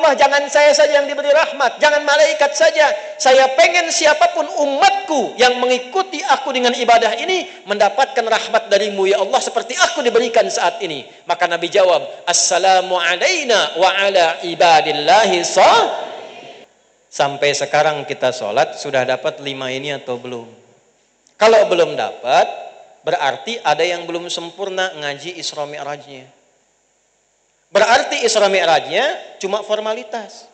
Allah, jangan saya saja yang diberi rahmat, jangan malaikat saja. Saya pengen siapapun umatku yang mengikuti aku dengan ibadah ini mendapatkan rahmat darimu ya Allah seperti aku diberikan saat ini. Maka Nabi jawab, assalamu alaina wa ala ibadillahi sholihin. Sampai sekarang kita sholat sudah dapat 5 ini atau belum? Kalau belum dapat, berarti ada yang belum sempurna ngaji Isra Mi'rajnya. Berarti Isra Mi'rajnya cuma formalitas.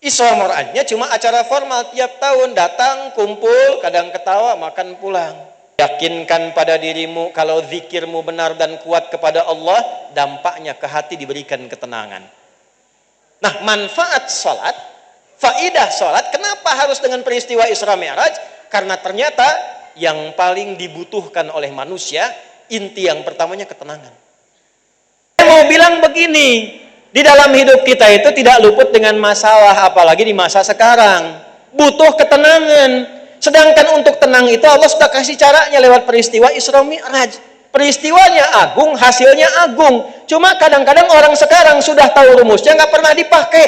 Isra Mi'rajnya cuma acara formal, tiap tahun datang, kumpul, kadang ketawa, makan pulang. Yakinkan pada dirimu kalau zikirmu benar dan kuat kepada Allah, dampaknya ke hati diberikan ketenangan. Nah, manfaat sholat, faidah sholat, kenapa harus dengan peristiwa Isra Mi'raj? Karena ternyata yang paling dibutuhkan oleh manusia, inti yang pertamanya ketenangan. Saya mau bilang begini, di dalam hidup kita itu tidak luput dengan masalah, apalagi di masa sekarang. Butuh ketenangan. Sedangkan untuk tenang itu Allah sudah kasih caranya lewat peristiwa Isra Mi'raj. Peristiwanya agung, hasilnya agung. Cuma kadang-kadang orang sekarang sudah tahu rumusnya, nggak pernah dipakai.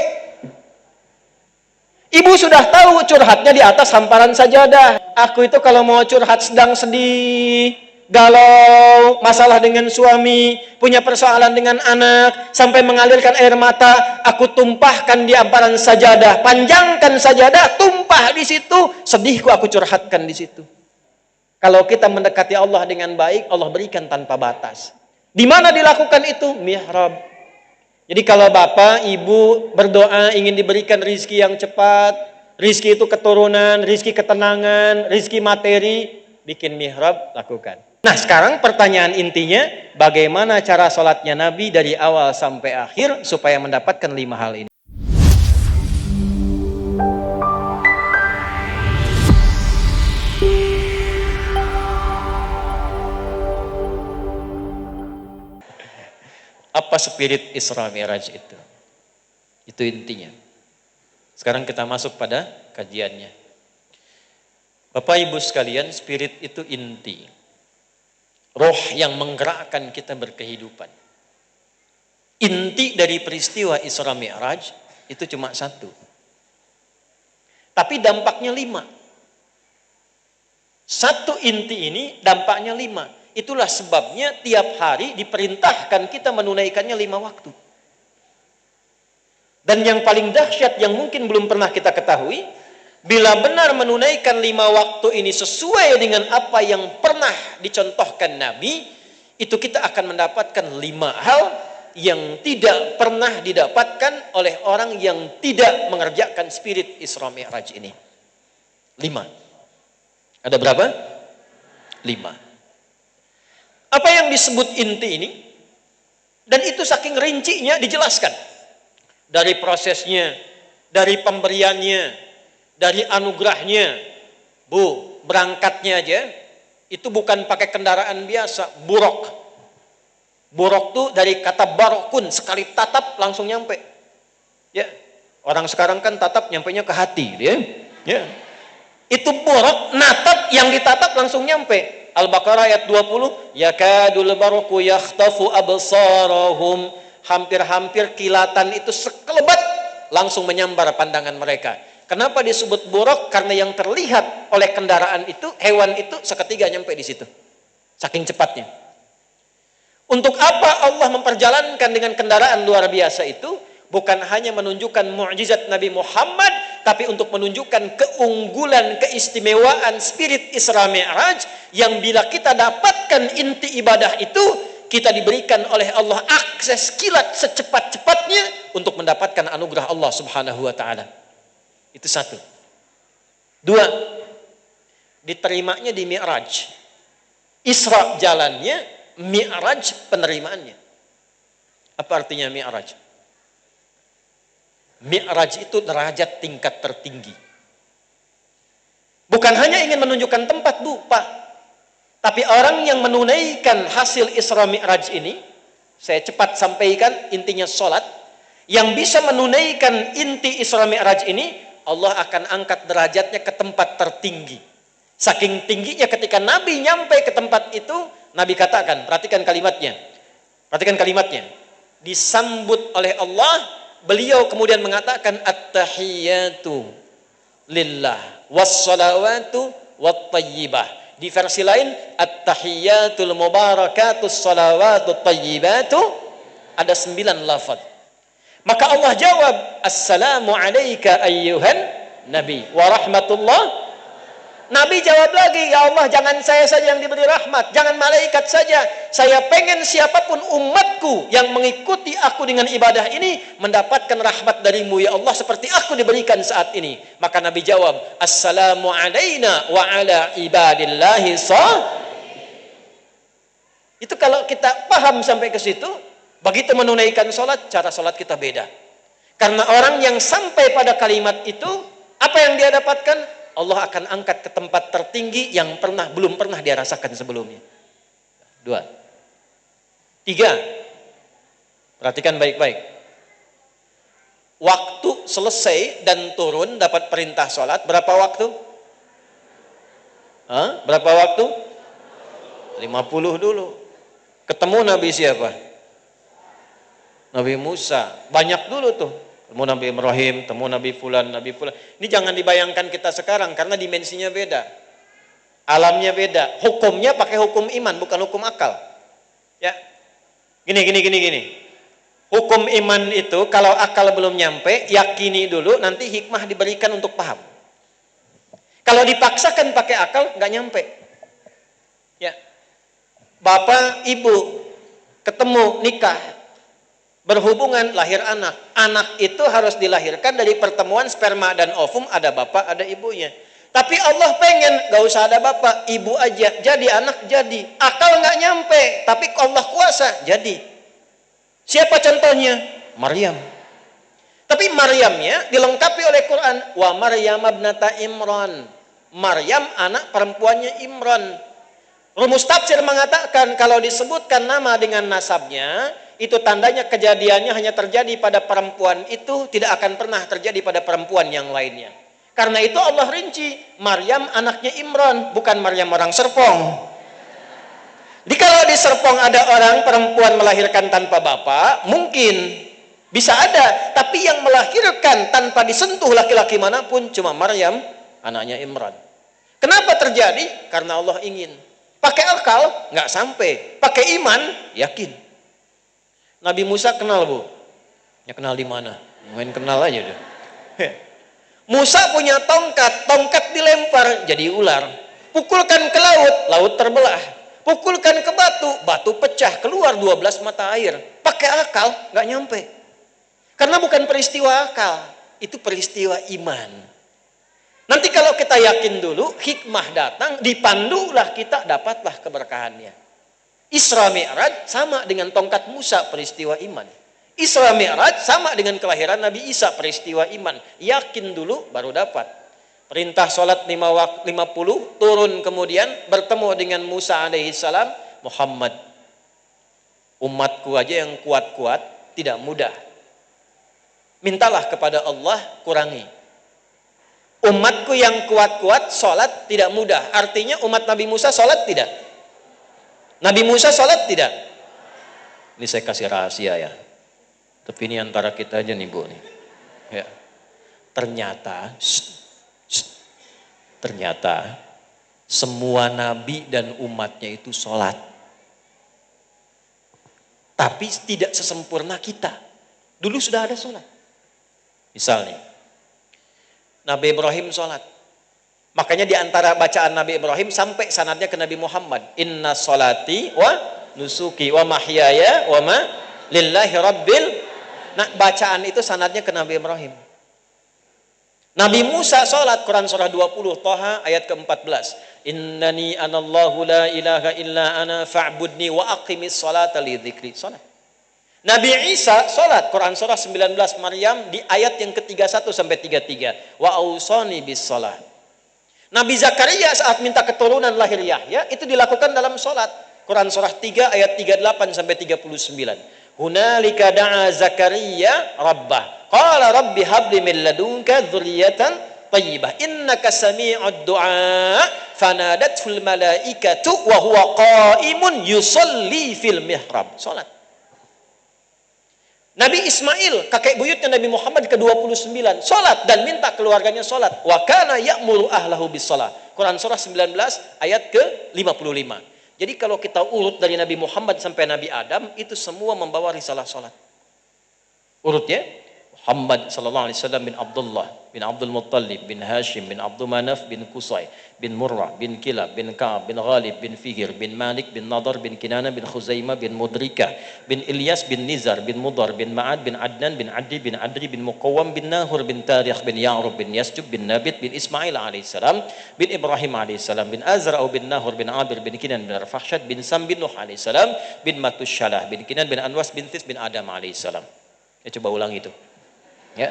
Ibu sudah tahu curhatnya di atas hamparan sajadah. Aku itu kalau mau curhat sedang sedih, galau, masalah dengan suami, punya persoalan dengan anak, sampai mengalirkan air mata, aku tumpahkan di hamparan sajadah, panjangkan sajadah, tumpah di situ, sedihku aku curhatkan di situ. Kalau kita mendekati Allah dengan baik, Allah berikan tanpa batas. Di mana dilakukan itu? Mihrab. Jadi kalau bapak, ibu berdoa ingin diberikan rizki yang cepat, rizki itu keturunan, rizki ketenangan, rizki materi, bikin mihrab, lakukan. Nah sekarang pertanyaan intinya, bagaimana cara sholatnya Nabi dari awal sampai akhir supaya mendapatkan 5 hal ini? Apa spirit Isra Mi'raj itu? Itu intinya. Sekarang kita masuk pada kajiannya. Bapak Ibu sekalian, spirit itu inti. Roh yang menggerakkan kita berkehidupan. Inti dari peristiwa Isra Mi'raj itu cuma 1. Tapi dampaknya 5. 1 inti ini dampaknya 5. Itulah sebabnya tiap hari diperintahkan kita menunaikannya 5 waktu. Dan yang paling dahsyat yang mungkin belum pernah kita ketahui, bila benar menunaikan 5 waktu ini sesuai dengan apa yang pernah dicontohkan Nabi, itu kita akan mendapatkan 5 hal yang tidak pernah didapatkan oleh orang yang tidak mengerjakan spirit Isra Mi'raj ini. 5. Ada berapa? 5. Apa yang disebut inti ini? Dan itu saking rincinya dijelaskan. Dari prosesnya, dari pemberiannya, dari anugerahnya. Bu, berangkatnya aja, itu bukan pakai kendaraan biasa, buruk. Buruk tuh dari kata barokun, sekali tatap langsung nyampe. Ya, orang sekarang kan tatap nyampenya ke hati, dia. Ya. Itu buruk, natap yang ditatap langsung nyampe. Al-Baqarah ayat 20, yakadul barqu yakhtafu absarahum, hampir-hampir kilatan itu sekelebat langsung menyambar pandangan mereka. Kenapa disebut buruk? Karena yang terlihat oleh kendaraan itu, hewan itu seketika nyampe di situ. Saking cepatnya. Untuk apa Allah memperjalankan dengan kendaraan luar biasa itu? Bukan hanya menunjukkan mukjizat Nabi Muhammad, tapi untuk menunjukkan keunggulan, keistimewaan spirit Isra Mi'raj yang bila kita dapatkan inti ibadah itu, kita diberikan oleh Allah akses kilat secepat-cepatnya untuk mendapatkan anugerah Allah Subhanahu wa taala. Itu 1. 2, diterimanya di Mi'raj. Isra jalannya, Mi'raj penerimaannya. Apa artinya Mi'raj? Mi'raj itu derajat tingkat tertinggi. Bukan hanya ingin menunjukkan tempat, Bu, Pak. Tapi orang yang menunaikan hasil Isra Mi'raj ini, saya cepat sampaikan intinya sholat, yang bisa menunaikan inti Isra Mi'raj ini, Allah akan angkat derajatnya ke tempat tertinggi. Saking tingginya ketika Nabi nyampe ke tempat itu, Nabi katakan, perhatikan kalimatnya. Disambut oleh Allah beliau kemudian mengatakan at-tahiyyatu lillah was-salawatu wat-thayyibah. Di versi lain at-tahiyyatul mubarakatus salawatut thayyibatu, ada 9 lafaz. Maka Allah jawab, assalamu alayka ayyuhan nabi wa rahmatullah. Nabi jawab lagi, ya Allah, jangan saya saja yang diberi rahmat, jangan malaikat saja. Saya pengen siapapun umatku yang mengikuti aku dengan ibadah ini mendapatkan rahmat darimu ya Allah seperti aku diberikan saat ini. Maka Nabi jawab, assalamu alayna wa ala ibadillahi Itu kalau kita paham sampai ke situ, begitu menunaikan sholat, cara sholat kita beda. Karena orang yang sampai pada kalimat itu, apa yang dia dapatkan? Allah akan angkat ke tempat tertinggi yang belum pernah dia rasakan sebelumnya. 2. 3. Perhatikan baik-baik. Waktu selesai dan turun dapat perintah sholat, berapa waktu? Berapa waktu? 50 dulu. Ketemu Nabi siapa? Nabi Musa. Banyak dulu tuh. Temu Nabi Ibrahim, temu Nabi Fulan, Nabi Fulan. Ini jangan dibayangkan kita sekarang karena dimensinya beda. Alamnya beda. Hukumnya pakai hukum iman, bukan hukum akal. Ya. Gini. Hukum iman itu kalau akal belum nyampe, yakini dulu, nanti hikmah diberikan untuk paham. Kalau dipaksakan pakai akal, nggak nyampe. Ya. Bapak, ibu, ketemu, nikah, berhubungan, lahir anak. Anak itu harus dilahirkan dari pertemuan sperma dan ovum, ada bapak, ada ibunya. Tapi Allah pengen gak usah ada bapak, ibu aja, jadi anak jadi. Akal gak nyampe, tapi Allah kuasa, jadi. Siapa contohnya? Maryam. Tapi Maryamnya dilengkapi oleh Quran, wa Maryam ibnata Imran. Maryam anak perempuannya Imran. Rumus tafsir mengatakan kalau disebutkan nama dengan nasabnya, itu tandanya kejadiannya hanya terjadi pada perempuan itu, tidak akan pernah terjadi pada perempuan yang lainnya. Karena itu Allah rinci, Maryam anaknya Imran, bukan Maryam orang Serpong. Jadi kalau di Serpong ada orang perempuan melahirkan tanpa bapak, mungkin bisa ada, tapi yang melahirkan tanpa disentuh laki-laki manapun cuma Maryam anaknya Imran. Kenapa terjadi? Karena Allah ingin. Pakai akal nggak sampai, pakai iman yakin. Nabi Musa kenal, Bu? Ya kenal di mana? Main kenal aja deh. Musa punya tongkat dilempar jadi ular. Pukulkan ke laut, laut terbelah. Pukulkan ke batu pecah, keluar 12 mata air. Pakai akal nggak nyampe. Karena bukan peristiwa akal, itu peristiwa iman. Nanti kalau kita yakin dulu, hikmah datang, dipandulah kita, dapatlah keberkahannya. Isra Mi'raj sama dengan tongkat Musa, peristiwa iman. Isra Mi'raj sama dengan kelahiran Nabi Isa, peristiwa iman. Yakin dulu baru dapat. Perintah sholat 50, turun kemudian bertemu dengan Musa alaihissalam. Muhammad, umatku aja yang kuat-kuat tidak mudah. Mintalah kepada Allah kurangi. Umatku yang kuat-kuat sholat tidak mudah. Artinya umat Nabi Musa sholat tidak? Nabi Musa sholat tidak? Ini saya kasih rahasia ya. Tapi ini antara kita aja nih, Bu. Ya. Ternyata semua nabi dan umatnya itu sholat. Tapi tidak sesempurna kita. Dulu sudah ada sholat. Misalnya, Nabi Ibrahim sholat. Makanya di antara bacaan Nabi Ibrahim sampai sanadnya ke Nabi Muhammad. Inna sholati wa nusuki wa mahyaya wa ma lillahi rabbil. Nah, bacaan itu sanadnya ke Nabi Ibrahim. Nabi Musa sholat, Quran surah 20 Thaha ayat ke-14. Innani anallahu la ilaha illa ana fa'budni wa aqimis sholata li dzikri. Sholat. Nabi Isa sholat, Quran surah 19 Maryam di ayat yang ke-31 sampai 33. Wa ausani bis sholat. Nabi Zakaria saat minta keturunan lahir Yahya itu dilakukan dalam sholat. Quran surah 3 ayat 38 sampai 39. Hunalika da'a Zakaria rabbah. Qala rabbi habli min ladunka dzurriyyatan thayyibah. Innaka sami'ud du'a. Fanadatul malaikatu wa huwa qa'imun yusalli fil mihrab. Sholat. Nabi Ismail, kakek buyutnya Nabi Muhammad ke-29, salat dan minta keluarganya salat. Wa kana ya'muru ahlahu bis-shalah. Quran surah 19 ayat ke-55. Jadi kalau kita urut dari Nabi Muhammad sampai Nabi Adam, itu semua membawa risalah salat. Urutnya Muhammad sallallahu alaihi wasallam bin Abdullah bin Abdul Muttalib bin Hashim bin Abdul Manaf bin Qusay bin Murrah bin Kilab bin Ka'ab bin Ghalib bin Fihr bin Malik bin Nadar bin Kinana bin Khuzaimah bin Mudrikah bin Ilyas bin Nizar bin Mudar bin Ma'ad bin Adnan bin Adi bin Adri bin Muqawwam bin Nahur bin Tarikh bin Ya'rub bin Yasjub bin Nabit bin Ismail alaihissalam bin Ibrahim alaihissalam bin Azra bin Nahur bin Abir bin Kinan bin Arfahsyad bin Sam bin Nuh alaihissalam bin Matusyalah bin Kinan bin Anwas bin Tis bin Adam alaihissalam. Ya, coba ulang itu. Ya.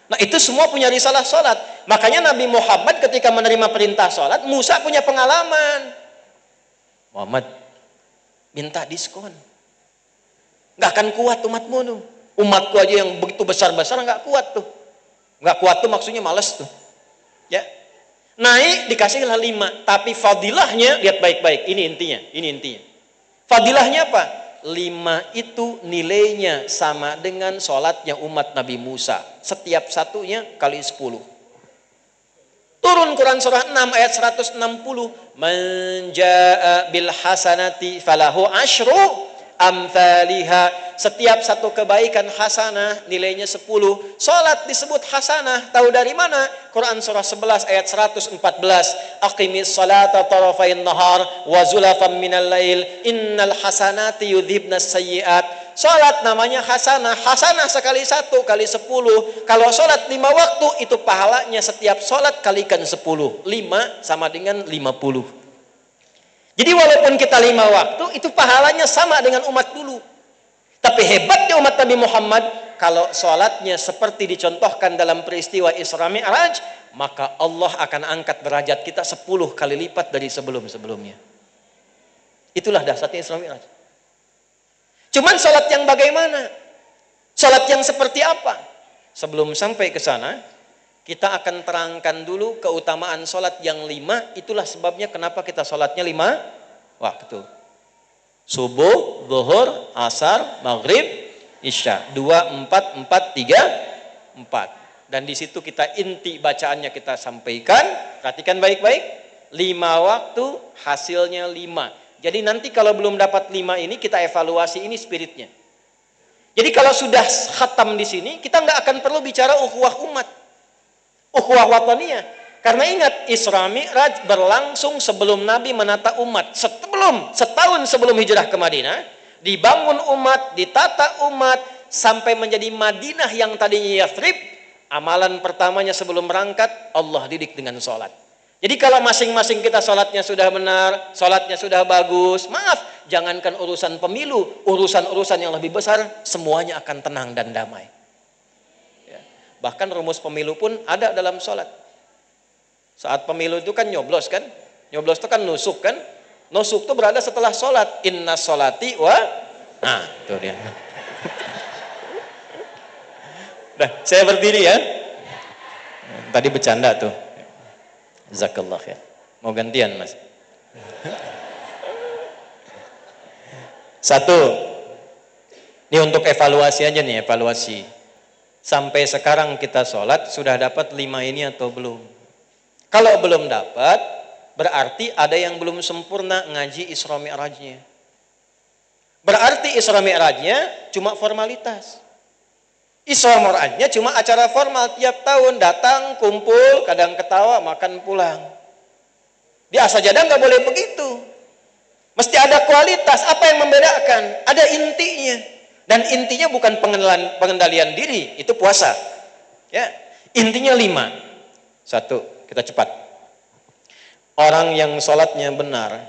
Nah itu semua punya risalah sholat. Makanya Nabi Muhammad ketika menerima perintah sholat, Musa punya pengalaman. Muhammad minta diskon, nggak akan kuat umatmu tuh. Umatku aja yang begitu besar-besar nggak kuat tuh. Nggak kuat tuh maksudnya males tuh. Ya. Naik dikasihlah 5, tapi fadilahnya lihat baik-baik. Ini intinya. Fadilahnya apa? 5 itu nilainya sama dengan sholatnya umat Nabi Musa. Setiap satunya kali 10. Turun Quran surah 6 ayat 160. Man jaa bil hasanati falahu asyru amthaliha. Setiap satu kebaikan hasanah nilainya 10. Salat disebut hasanah. Tahu dari mana? Quran surah 11 ayat 114. Aqimis salata tarafain nahar wa zulafan minal lail innal hasanati yudhibnas sayyiat. Salat namanya hasanah. Hasanah sekali 1 kali 10. Kalau salat 5 waktu itu pahalanya setiap salat kalikan 10. 5 sama dengan 50. Jadi walaupun kita 5 waktu itu pahalanya sama dengan umat dulu. Tapi hebatnya umat Nabi Muhammad, kalau sholatnya seperti dicontohkan dalam peristiwa Isra Mi'raj, maka Allah akan angkat derajat kita 10 kali lipat dari sebelum-sebelumnya. Itulah dasarnya Isra Mi'raj. Cuman sholat yang bagaimana? Sholat yang seperti apa? Sebelum sampai ke sana, kita akan terangkan dulu keutamaan sholat yang 5. Itulah sebabnya kenapa kita sholatnya 5 waktu. Subuh, zuhur, asar, maghrib, isya. 2, 4, 4, 3, 4. Dan di situ kita inti bacaannya kita sampaikan. Perhatikan baik-baik. 5 waktu, hasilnya 5. Jadi nanti kalau belum dapat 5 ini, kita evaluasi ini spiritnya. Jadi kalau sudah khatam di sini, kita nggak akan perlu bicara ukhuwah umat. Ukhuwah wataniyah. Karena ingat, Isra Mi'raj berlangsung sebelum Nabi menata umat. Setahun sebelum hijrah ke Madinah, dibangun umat, ditata umat, sampai menjadi Madinah yang tadinya Yathrib. Amalan pertamanya sebelum berangkat, Allah didik dengan sholat. Jadi kalau masing-masing kita sholatnya sudah benar, sholatnya sudah bagus, maaf, jangankan urusan pemilu, urusan-urusan yang lebih besar, semuanya akan tenang dan damai. Ya. Bahkan rumus pemilu pun ada dalam sholat. Saat pemilu itu kan nyoblos kan? Nyoblos itu kan nusuk kan? Nusuk itu berada setelah sholat. Inna sholati wa... Nah, itu dia. Nah, saya berdiri ya. Tadi bercanda tuh. Jazakallah ya. Mau gantian mas? Satu. Ini untuk evaluasi aja nih, evaluasi. Sampai sekarang kita sholat, sudah dapat 5 ini atau belum? Kalau belum dapat, berarti ada yang belum sempurna ngaji Isra Mi'rajnya. Berarti Isra Mi'rajnya cuma formalitas. Isra Mi'rajnya cuma acara formal, tiap tahun datang, kumpul, kadang ketawa, makan pulang. Di As-Sajadah nggak boleh begitu. Mesti ada kualitas. Apa yang membedakan? Ada intinya. Dan intinya bukan pengendalian diri, itu puasa. Ya, intinya 5. 1. Kita cepat. Orang yang sholatnya benar,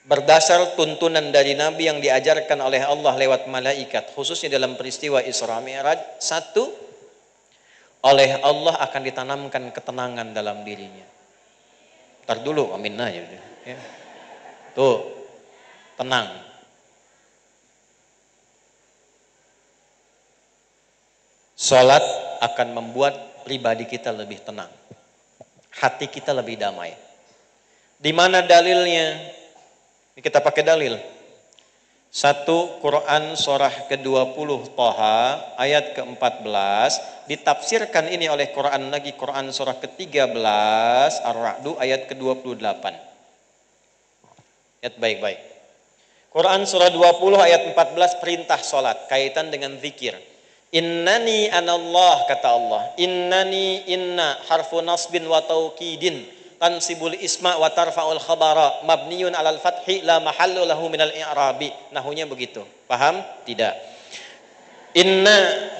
berdasar tuntunan dari Nabi yang diajarkan oleh Allah lewat malaikat, khususnya dalam peristiwa Isra Mi'raj, 1, oleh Allah akan ditanamkan ketenangan dalam dirinya. Ntar dulu, amin aja. Ya. Tuh, tenang. Sholat akan membuat pribadi kita lebih tenang. Hati kita lebih damai. Di mana dalilnya? Ini kita pakai dalil. 1 Quran surah ke-20 Thaha ayat ke-14 ditafsirkan ini oleh Quran lagi, Quran surah ke-13 Ar-Ra'd ayat ke-28. Lihat baik-baik. Quran surah 20 ayat 14 perintah salat kaitan dengan zikir. Innani anallah, kata Allah. Innani inna harfu nasbin wa taukidin tansibul isma wa tarfa'ul khabara mabniyun alal fathi la mahallu lahu minal i'rabi. Nahunya begitu. Paham? Tidak. Inna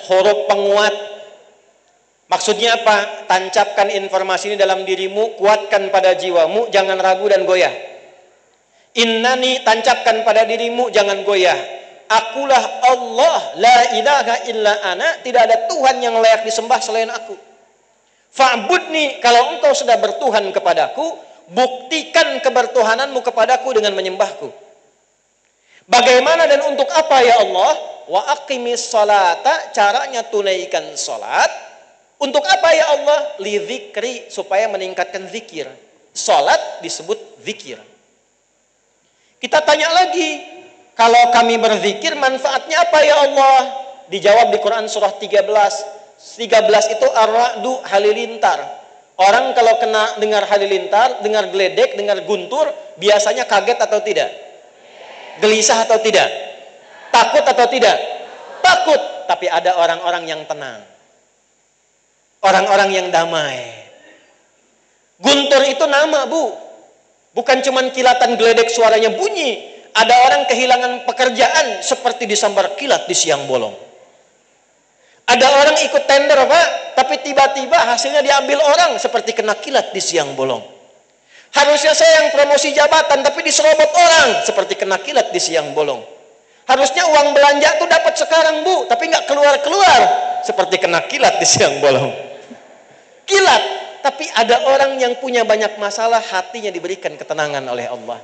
huruf penguat. Maksudnya apa? Tancapkan informasi ini dalam dirimu, kuatkan pada jiwamu, jangan ragu dan goyah. Innani, tancapkan pada dirimu, jangan goyah. Akulah Allah, la ilaha illa ana, tidak ada Tuhan yang layak disembah selain aku. Fa'budni, kalau engkau sudah bertuhan kepadaku, buktikan kebertuhananmu kepadaku dengan menyembahku. Bagaimana dan untuk apa ya Allah? Wa aqimis salata, caranya tunaikan salat. Untuk apa ya Allah? Li dzikri, supaya meningkatkan zikir. Salat disebut zikir. Kita tanya lagi, kalau kami berzikir manfaatnya apa ya Allah? Dijawab di Quran surah 13. 13 itu ar-ra'du, halilintar. Orang kalau kena dengar halilintar, dengar geledek, dengar guntur, biasanya kaget atau tidak? Gelisah atau tidak? Takut atau tidak? Takut. Tapi ada orang-orang yang tenang. Orang-orang yang damai. Guntur itu nama, Bu. Bukan cuman kilatan geledek suaranya bunyi. Ada orang kehilangan pekerjaan seperti disambar kilat di siang bolong. Ada orang ikut tender, Pak, tapi tiba-tiba hasilnya diambil orang seperti kena kilat di siang bolong. Harusnya saya yang promosi jabatan, tapi diserobot orang seperti kena kilat di siang bolong. Harusnya uang belanja tuh dapat sekarang, Bu, tapi nggak keluar-keluar seperti kena kilat di siang bolong. Kilat, tapi ada orang yang punya banyak masalah, hatinya diberikan ketenangan oleh Allah.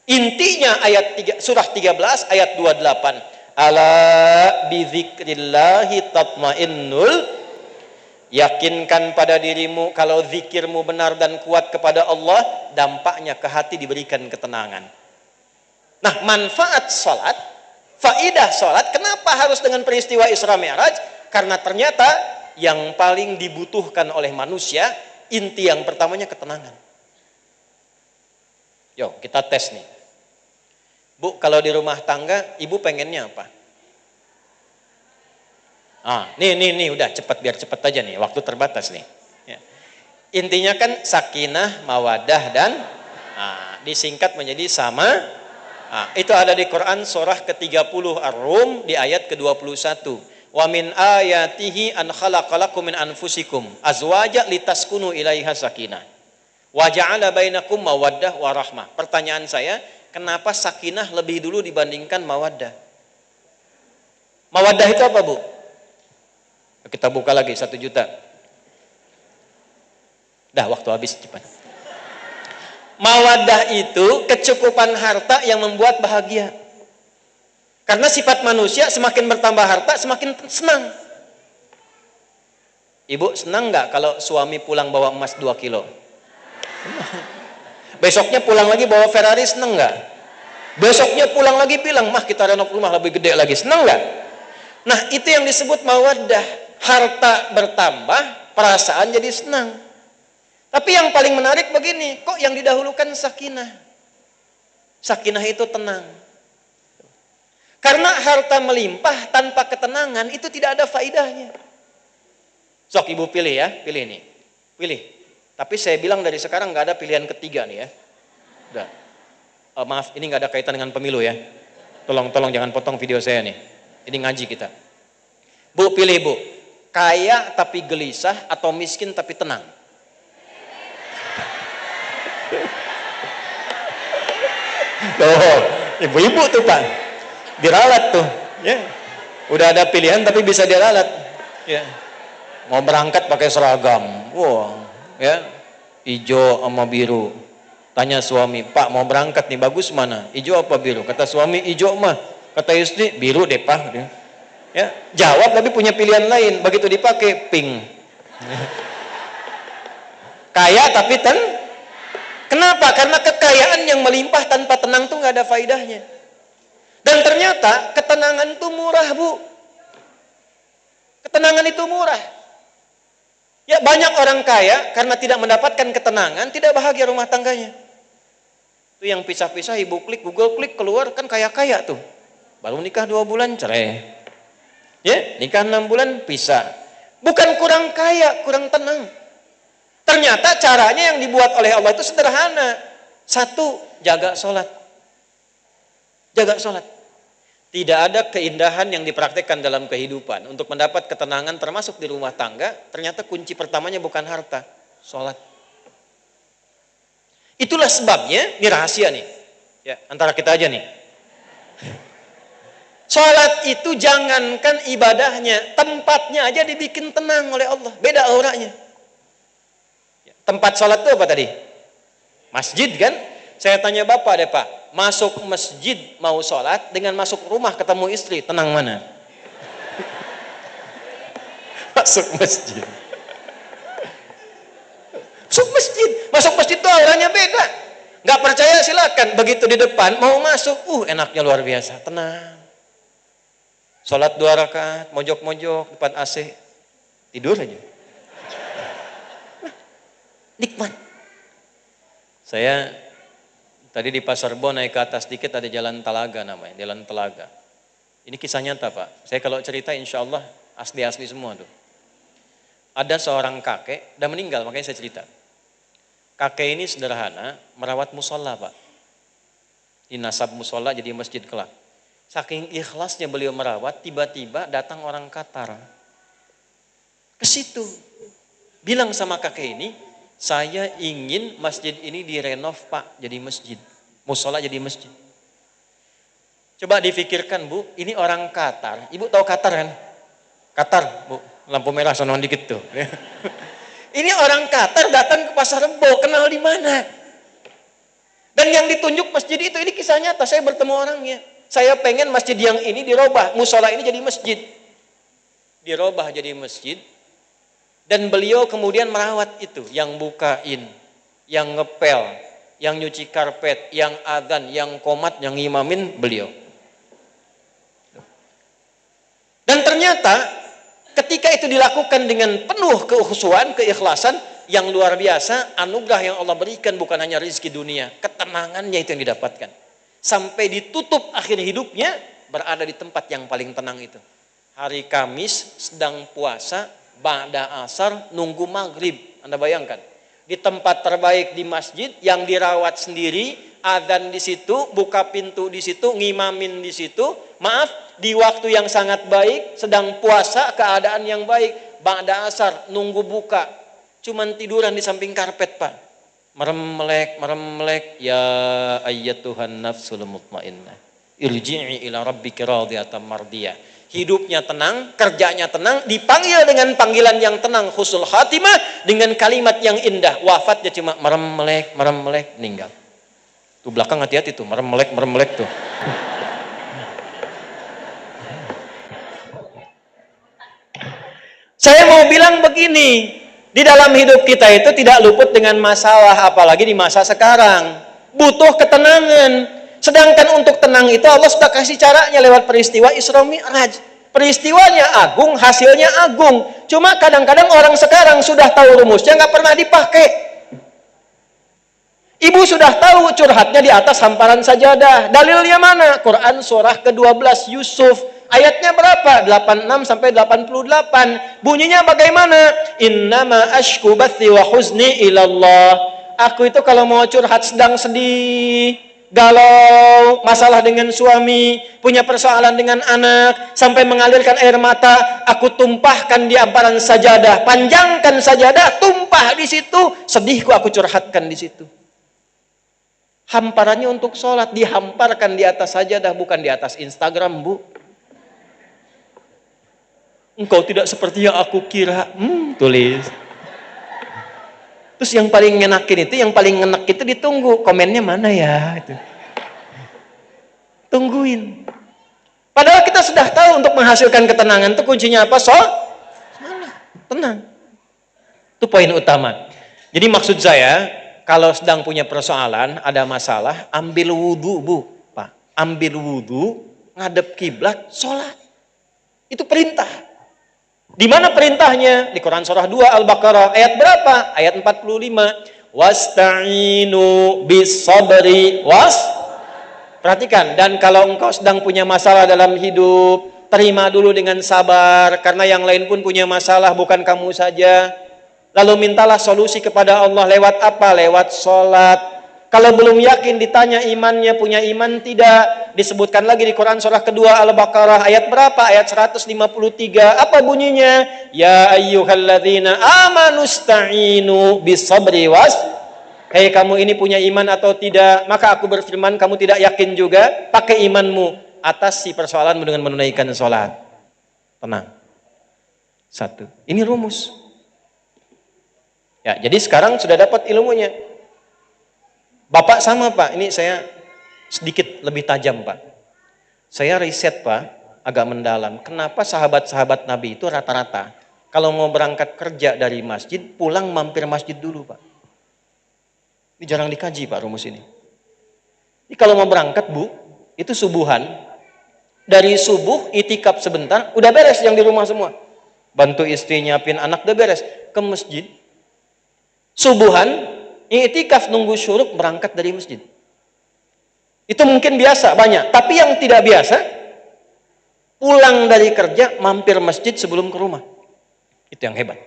Intinya ayat 3, surah 13 ayat 28. Ala bizikrillahi tatmainnul, yakinkan pada dirimu kalau zikirmu benar dan kuat kepada Allah, dampaknya ke hati diberikan ketenangan. Nah, manfaat salat, faidah salat, kenapa harus dengan peristiwa Isra Mi'raj? Karena ternyata yang paling dibutuhkan oleh manusia, inti yang pertamanya ketenangan. Yuk, kita tes nih. Bu, kalau di rumah tangga, ibu pengennya apa? Nih, udah cepat, biar cepat aja nih, waktu terbatas nih. Ya. Intinya kan sakinah, mawadah, dan disingkat menjadi sama. Itu ada di Quran surah ke-30 Ar-Rum di ayat ke-21. Wa min ayatihi an khalaqalakum min anfusikum azwaja litaskunu ilaiha sakinah. Wa ja'ala bainakum mawaddah wa rahmah. Pertanyaan saya, kenapa sakinah lebih dulu dibandingkan mawaddah? Mawaddah itu apa, Bu? Kita buka lagi 1 juta. Dah, waktu habis cepat. Mawaddah itu kecukupan harta yang membuat bahagia. Karena sifat manusia semakin bertambah harta semakin senang. Ibu senang nggak kalau suami pulang bawa emas 2 kilo? Besoknya pulang lagi bawa Ferrari, senang nggak? Besoknya pulang lagi bilang, mah kita renov rumah lebih gede lagi, senang nggak? Nah, itu yang disebut mawaddah. Harta bertambah, perasaan jadi senang. Tapi yang paling menarik begini, kok yang didahulukan sakinah? Sakinah itu tenang. Karena harta melimpah tanpa ketenangan itu tidak ada faidahnya. Sok ibu pilih ya, pilih nih. Pilih. Tapi saya bilang dari sekarang nggak ada pilihan ketiga nih ya. Udah. Maaf, ini nggak ada kaitan dengan pemilu ya. Tolong jangan potong video saya nih. Ini ngaji kita. Bu, pilih Bu. Kaya tapi gelisah atau miskin tapi tenang? Tuh, ibu-ibu tuh Pak. Diralat tuh, ya. Udah ada pilihan tapi bisa diralat. Ya. Mau berangkat pakai seragam. Wah, ya. Hijau sama biru. Tanya suami, "Pak, mau berangkat nih, bagus mana? Hijau apa biru?" Kata suami, "Hijau mah." Kata istri, "Biru deh, Pak." Ya, jawab tapi punya pilihan lain. Begitu dipakai, pink. Kaya tapi kenapa? Karena kekayaan yang melimpah tanpa tenang tuh nggak ada faidahnya. Dan ternyata ketenangan itu murah, Bu. Ketenangan itu murah. Ya, banyak orang kaya karena tidak mendapatkan ketenangan, tidak bahagia rumah tangganya. Itu yang pisah-pisah, ibu klik, Google klik, keluar kan kaya-kaya tuh. Baru nikah 2 bulan cerai. Ya, nikah 6 bulan pisah. Bukan kurang kaya, kurang tenang. Ternyata caranya yang dibuat oleh Allah itu sederhana. 1, jaga sholat. Jaga sholat. Tidak ada keindahan yang dipraktekkan dalam kehidupan. Untuk mendapat ketenangan termasuk di rumah tangga, ternyata kunci pertamanya bukan harta, sholat. Itulah sebabnya, ini rahasia nih. Ya, antara kita aja nih. Sholat itu jangankan ibadahnya, tempatnya aja dibikin tenang oleh Allah. Beda auranya. Tempat sholat itu apa tadi? Masjid kan? Saya tanya Bapak deh Pak, masuk masjid mau sholat dengan masuk rumah ketemu istri, tenang mana? Masuk masjid. Masuk masjid itu auranya beda. Gak percaya silakan, begitu di depan mau masuk, enaknya luar biasa, tenang. Sholat 2 rakaat, mojok-mojok depan AC, tidur aja. Nikmat. Saya tadi di Pasar Bo naik ke atas dikit ada jalan Telaga namanya, jalan Telaga. Ini kisah nyata Pak. Saya kalau cerita insya Allah asli-asli semua tuh. Ada seorang kakek, udah meninggal makanya saya cerita. Kakek ini sederhana, merawat musola Pak. Dinasab musola jadi masjid kelak. Saking ikhlasnya beliau merawat, tiba-tiba datang orang Qatar. Ke situ. Bilang sama kakek ini, saya ingin masjid ini direnov Pak, jadi masjid. Musola jadi masjid. Coba difikirkan Bu, ini orang Qatar. Ibu tahu Qatar kan? Qatar Bu, lampu merah sono dikit tuh. Ini orang Qatar datang ke Pasar Rebo, kenal di mana? Dan yang ditunjuk masjid itu, ini kisah nyata, saya bertemu orangnya. Saya pengen masjid yang ini dirobah, musola ini jadi masjid. Dirobah jadi masjid. Dan beliau kemudian merawat itu, yang bukain, yang ngepel, yang nyuci karpet, yang adzan, yang qomat, yang imamin beliau. Dan ternyata ketika itu dilakukan dengan penuh keukhusuan, keikhlasan yang luar biasa, anugerah yang Allah berikan bukan hanya rezeki dunia, ketenangannya itu yang didapatkan. Sampai ditutup akhir hidupnya berada di tempat yang paling tenang itu. Hari Kamis sedang puasa, ba'da asar nunggu maghrib. Anda bayangkan, di tempat terbaik di masjid yang dirawat sendiri, adzan di situ, buka pintu di situ, ngimamin di situ. Maaf, di waktu yang sangat baik, sedang puasa, keadaan yang baik, ba'da asar nunggu buka. Cuman tiduran di samping karpet Pak. Merem-melek, ya ayyatuhan nafsul mutmainnah. Irji'i ila rabbiki radiyatan mardiyah. Hidupnya tenang, kerjanya tenang, dipanggil dengan panggilan yang tenang, husnul khatimah, dengan kalimat yang indah. Wafatnya cuma merem-melek, meninggal. Tuh belakang hati-hati tuh, merem-melek tuh. Saya mau bilang begini, di dalam hidup kita itu tidak luput dengan masalah, apalagi di masa sekarang. Butuh ketenangan. Sedangkan untuk tenang itu Allah sudah kasih caranya lewat peristiwa Isra Mi'raj. Peristiwanya agung, hasilnya agung. Cuma kadang-kadang orang sekarang sudah tahu rumusnya, nggak pernah dipakai. Ibu sudah tahu curhatnya di atas hamparan sajadah. Dalilnya mana? Quran surah ke-12 Yusuf. Ayatnya berapa? 86 sampai 88. Bunyinya bagaimana? Innama ashku bathi wa huzni ilallah. Aku itu kalau mau curhat sedang sedih, galau, masalah dengan suami, punya persoalan dengan anak, sampai mengalirkan air mata, aku tumpahkan di hamparan sajadah, panjangkan sajadah, tumpah di situ, sedihku aku curhatkan di situ. Hamparannya untuk sholat, dihamparkan di atas sajadah, bukan di atas Instagram, Bu. Engkau tidak seperti yang aku kira. Tulis. Terus yang paling ngenakin itu, yang paling ngenak itu ditunggu. Komennya mana ya? Itu. Tungguin. Padahal kita sudah tahu untuk menghasilkan ketenangan itu kuncinya apa? Tenang. Itu poin utama. Jadi maksud saya, kalau sedang punya persoalan, ada masalah, ambil wudhu Bu. Pak. Ambil wudhu, ngadep kiblat, sholat. Itu perintah. Di mana perintahnya? Di Quran surah 2 Al-Baqarah ayat berapa? Ayat 45. Wasta'inu bis sabri Perhatikan, dan kalau engkau sedang punya masalah dalam hidup, terima dulu dengan sabar, karena yang lain pun punya masalah, bukan kamu saja. Lalu mintalah solusi kepada Allah lewat apa? Lewat sholat. Kalau belum yakin ditanya imannya, punya iman tidak, disebutkan lagi di Quran surah kedua Al-Baqarah ayat berapa? Ayat 153. Apa bunyinya? Ya ayyuhalladzina amanusta'inu bis-sabri Hei kamu ini punya iman atau tidak? Maka aku berfirman, kamu tidak yakin juga, pakai imanmu atasi persoalanmu dengan menunaikan sholat. Tenang. Satu. Ini rumus. Ya, jadi sekarang sudah dapat ilmunya. Bapak sama Pak, ini saya sedikit lebih tajam Pak. Saya riset Pak, agak mendalam. Kenapa sahabat-sahabat Nabi itu rata-rata kalau mau berangkat kerja dari masjid, pulang mampir masjid dulu Pak. Ini jarang dikaji Pak rumus ini. Jadi kalau mau berangkat Bu, itu subuhan. Dari subuh, itikaf sebentar, udah beres yang di rumah semua. Bantu istri nyiapin anak, udah beres. Ke masjid. Subuhan, i'tikaf nunggu syuruk berangkat dari masjid. Itu mungkin biasa, banyak. Tapi yang tidak biasa, pulang dari kerja, mampir masjid sebelum ke rumah. Itu yang hebat.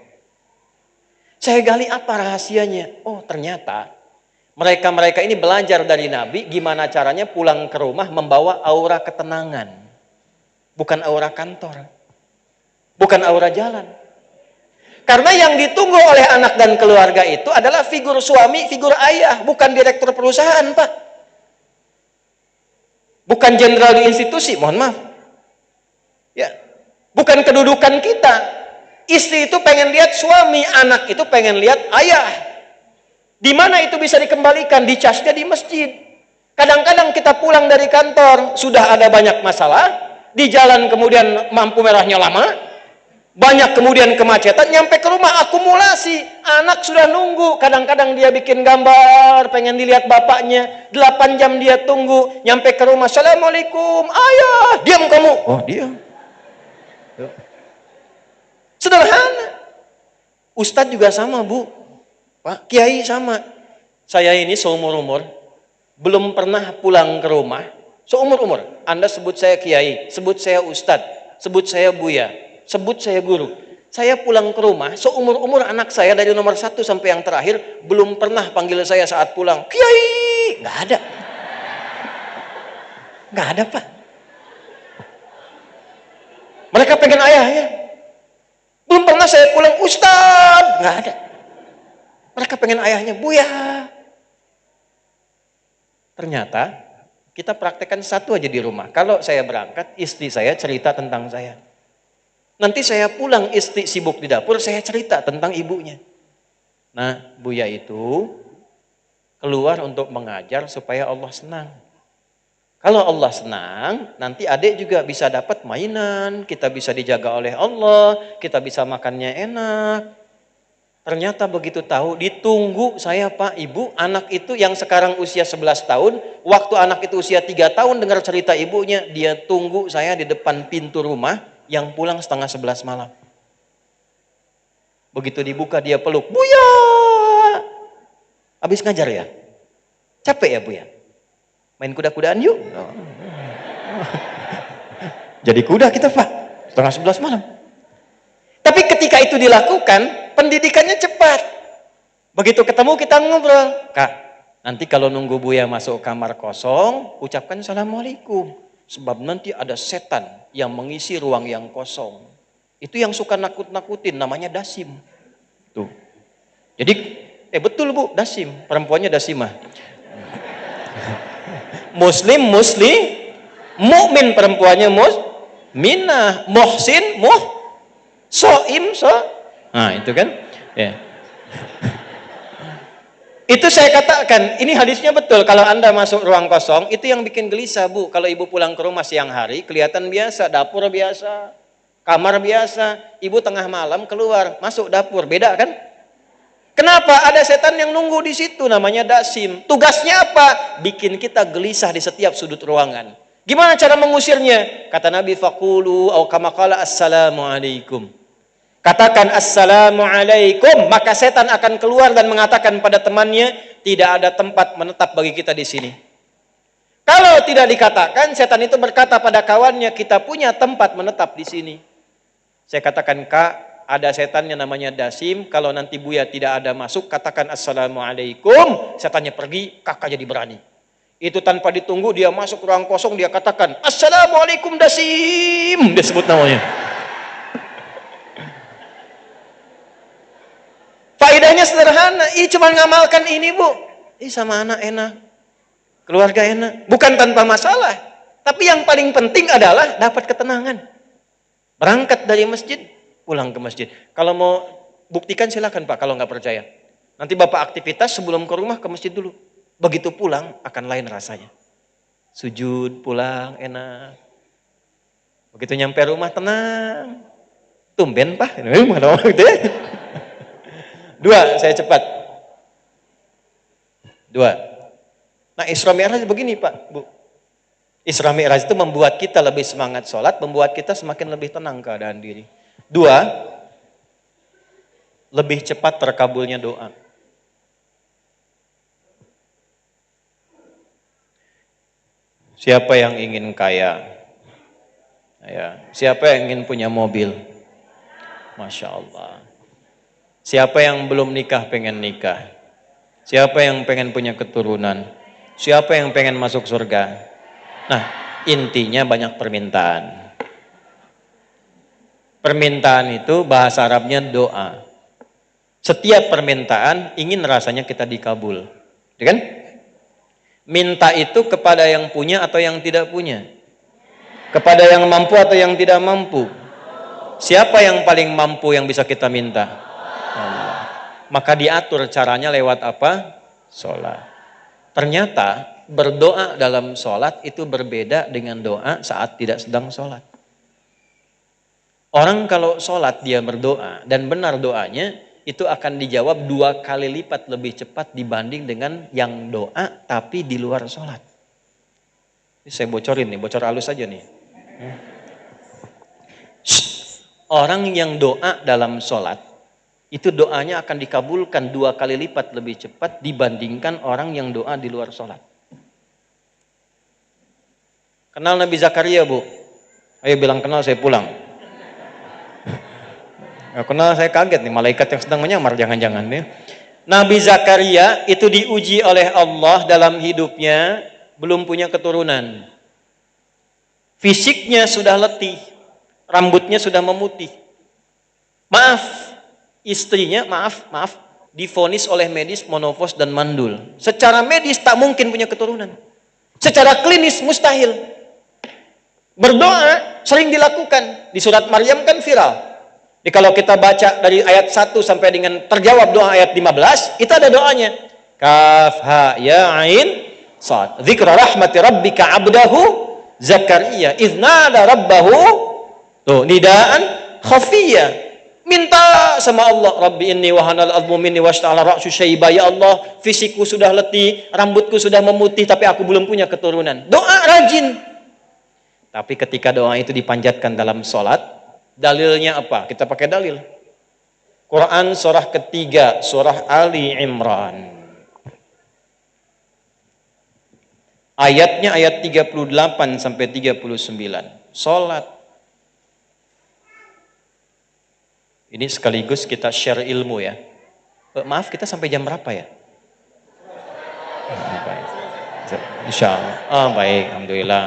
Saya gali apa rahasianya? Oh ternyata, mereka-mereka ini belajar dari Nabi, gimana caranya pulang ke rumah membawa aura ketenangan. Bukan aura kantor. Bukan aura jalan. Karena yang ditunggu oleh anak dan keluarga itu adalah figur suami, figur ayah, bukan direktur perusahaan, Pak. Bukan jenderal di institusi, mohon maaf. Ya. Bukan kedudukan kita. Istri itu pengen lihat suami, anak itu pengen lihat ayah. Di mana itu bisa dikembalikan? Dicasnya di masjid. Kadang-kadang kita pulang dari kantor, sudah ada banyak masalah, di jalan kemudian lampu merahnya lama, banyak kemudian kemacetan, nyampe ke rumah akumulasi, anak sudah nunggu, kadang-kadang dia bikin gambar, pengen dilihat bapaknya, 8 jam dia tunggu, nyampe ke rumah, Assalamualaikum, ayah, diam kamu, oh diam. Sederhana. Ustadz juga sama Bu, Pak Kiai sama. Saya ini seumur-umur, belum pernah pulang ke rumah, seumur-umur, Anda sebut saya Kiai, sebut saya Ustadz, sebut saya Buya, sebut saya guru. Saya pulang ke rumah, seumur-umur anak saya dari nomor 1 sampai yang terakhir, belum pernah panggil saya saat pulang, Kiai, nggak ada. Nggak ada Pak. Mereka pengen ayahnya. Belum pernah saya pulang, Ustadz, nggak ada. Mereka pengen ayahnya, Buya. Ternyata, kita praktekkan satu aja di rumah. Kalau saya berangkat, istri saya cerita tentang saya. Nanti saya pulang, istri sibuk di dapur, saya cerita tentang ibunya. Nah, Buya itu keluar untuk mengajar supaya Allah senang. Kalau Allah senang, nanti adik juga bisa dapat mainan, kita bisa dijaga oleh Allah, kita bisa makannya enak. Ternyata begitu tahu, ditunggu saya Pak, Ibu, anak itu yang sekarang usia 11 tahun, waktu anak itu usia 3 tahun dengar cerita ibunya, dia tunggu saya di depan pintu rumah, yang pulang 10:30 malam. Begitu dibuka dia peluk, Buya. Habis ngajar ya? Capek ya Buya? Main kuda-kudaan yuk. Oh. Jadi kuda kita Pak, 10:30 malam. Tapi ketika itu dilakukan, pendidikannya cepat. Begitu ketemu kita ngobrol, Kak, nanti kalau nunggu Buya masuk kamar kosong, ucapkan Assalamualaikum. Sebab nanti ada setan yang mengisi ruang yang kosong. Itu yang suka nakut-nakutin, namanya dasim. Tuh. Jadi, betul Bu, dasim. Perempuannya dasimah. Muslim, mukmin perempuannya minah, muhsin, soim. Nah itu kan. Ya. Itu saya katakan, ini hadisnya betul. Kalau Anda masuk ruang kosong, itu yang bikin gelisah Bu. Kalau Ibu pulang ke rumah siang hari, kelihatan biasa, dapur biasa, kamar biasa. Ibu tengah malam keluar, masuk dapur, beda kan? Kenapa? Ada setan yang nunggu di situ, namanya dasim. Tugasnya apa? Bikin kita gelisah di setiap sudut ruangan. Gimana cara mengusirnya? Kata Nabi, faqulu au kama qala assalamualaikum. Katakan assalamualaikum, maka setan akan keluar dan mengatakan pada temannya, tidak ada tempat menetap bagi kita di sini. Kalau tidak dikatakan, setan itu berkata pada kawannya, kita punya tempat menetap di sini. Saya katakan, Kak, ada setannya namanya Dasim, kalau nanti Buya tidak ada masuk, katakan assalamualaikum, setannya pergi, kakak jadi berani. Itu tanpa ditunggu, dia masuk ruang kosong, dia katakan assalamualaikum Dasim, dia sebut namanya. Faedahnya sederhana, cuma ngamalkan ini Bu, sama anak enak, keluarga enak, bukan tanpa masalah. Tapi yang paling penting adalah dapat ketenangan. Berangkat dari masjid, pulang ke masjid. Kalau mau buktikan silakan Pak, kalau nggak percaya. Nanti Bapak aktivitas sebelum ke rumah ke masjid dulu. Begitu pulang akan lain rasanya. Sujud, pulang, enak. Begitu nyampe rumah tenang. Tumben Pak, gitu ya. Dua, saya cepat. Dua. Nah Isra Mi'raj begini Pak, Bu. Isra Mi'raj itu membuat kita lebih semangat sholat, membuat kita semakin lebih tenang keadaan diri. Dua, lebih cepat terkabulnya doa. Siapa yang ingin kaya? Ya. Siapa yang ingin punya mobil? Masya Allah. Siapa yang belum nikah pengen nikah? Siapa yang pengen punya keturunan? Siapa yang pengen masuk surga? Nah, intinya banyak permintaan. Permintaan itu bahasa Arabnya doa. Setiap permintaan ingin rasanya kita dikabul. Ya kan? Minta itu kepada yang punya atau yang tidak punya? Kepada yang mampu atau yang tidak mampu? Siapa yang paling mampu yang bisa kita minta? Allah. Maka diatur caranya lewat apa? Sholat. Ternyata berdoa dalam sholat itu berbeda dengan doa saat tidak sedang sholat. Orang kalau sholat dia berdoa dan benar doanya, itu akan dijawab 2 kali lipat lebih cepat dibanding dengan yang doa tapi di luar sholat. Ini saya bocorin nih, bocor halus aja nih. Orang yang doa dalam sholat, itu doanya akan dikabulkan 2 kali lipat lebih cepat dibandingkan orang yang doa di luar sholat. Kenal Nabi Zakaria Bu? Ayo bilang kenal, saya pulang. Kenal, saya kaget nih, malaikat yang sedang menyamar jangan-jangan nih. Nabi Zakaria itu diuji oleh Allah dalam hidupnya, belum punya keturunan. Fisiknya sudah letih, rambutnya sudah memutih. Istrinya divonis oleh medis monofos dan mandul. Secara medis tak mungkin punya keturunan. Secara klinis mustahil. Berdoa sering dilakukan. Di surat Maryam kan viral. Jadi kalau kita baca dari ayat 1 sampai dengan terjawab doa ayat 15, itu ada doanya. Kaf ha ya ain sad. Dzikra rahmati rabbika 'abdahu Zakaria idz nada rabbahu nidaan khafiyya. Minta sama Allah, Rabbi inni wahanal 'azmu minni washta'ala ra'su syaiba. Ya Allah, fisikku sudah letih, rambutku sudah memutih, tapi aku belum punya keturunan. Doa rajin. Tapi ketika doa itu dipanjatkan dalam sholat, dalilnya apa? Kita pakai dalil. Quran surah ketiga, surah Ali Imran. Ayatnya ayat 38 sampai 39. Salat. Ini sekaligus kita share ilmu ya. Maaf, kita sampai jam berapa ya? Baik. Insyaallah. Baik, alhamdulillah.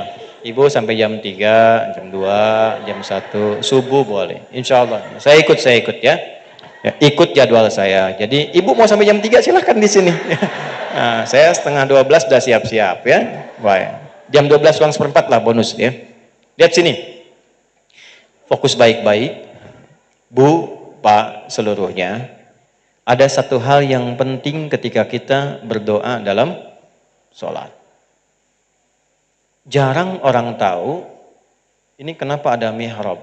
Ibu sampai jam 3, jam 2, jam 1, subuh boleh. Insya Allah. Saya ikut ya. Ikut jadwal saya. Jadi ibu mau sampai jam 3 silahkan di sini. Nah, saya setengah 12 sudah siap-siap ya. Baik. Jam 12 kurang seperempat lah bonus ya. Lihat sini. Fokus baik-baik. Bu, Pak, seluruhnya. Ada satu hal yang penting ketika kita berdoa dalam sholat. Jarang orang tahu ini kenapa ada mihrab.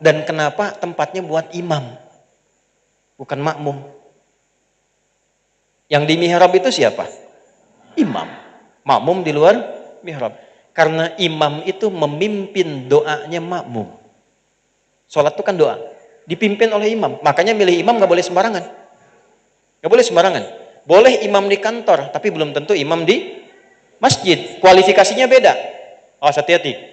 Dan kenapa tempatnya buat imam, bukan makmum. Yang di mihrab itu siapa? Imam. Makmum di luar mihrab. Karena imam itu memimpin doanya makmum. Sholat itu kan doa. Dipimpin oleh imam. Makanya milih imam gak boleh sembarangan. Gak boleh sembarangan. Boleh imam di kantor, tapi belum tentu imam di masjid. Kualifikasinya beda. Awas hati-hati.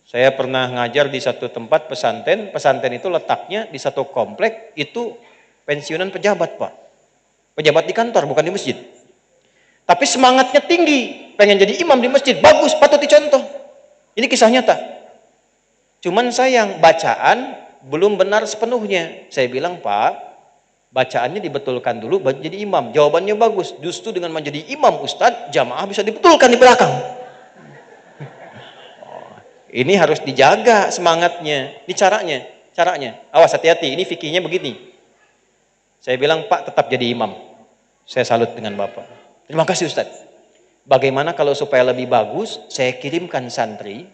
Saya pernah ngajar di satu tempat pesantren. Pesantren itu letaknya di satu komplek. Itu pensiunan pejabat, Pak. Pejabat di kantor, bukan di masjid. Tapi semangatnya tinggi, pengen jadi imam di masjid, bagus, patut dicontoh. Ini kisah nyata. Cuman sayang, bacaan belum benar sepenuhnya. Saya bilang, Pak, bacaannya dibetulkan dulu baru jadi imam. Jawabannya bagus. Justru dengan menjadi imam Ustadz, jamaah bisa dibetulkan di belakang. Ini harus dijaga semangatnya. Ini caranya. Awas hati-hati, ini fikihnya begini. Saya bilang, Pak, tetap jadi imam. Saya salut dengan Bapak. Terima kasih Ustaz. Bagaimana kalau supaya lebih bagus, saya kirimkan santri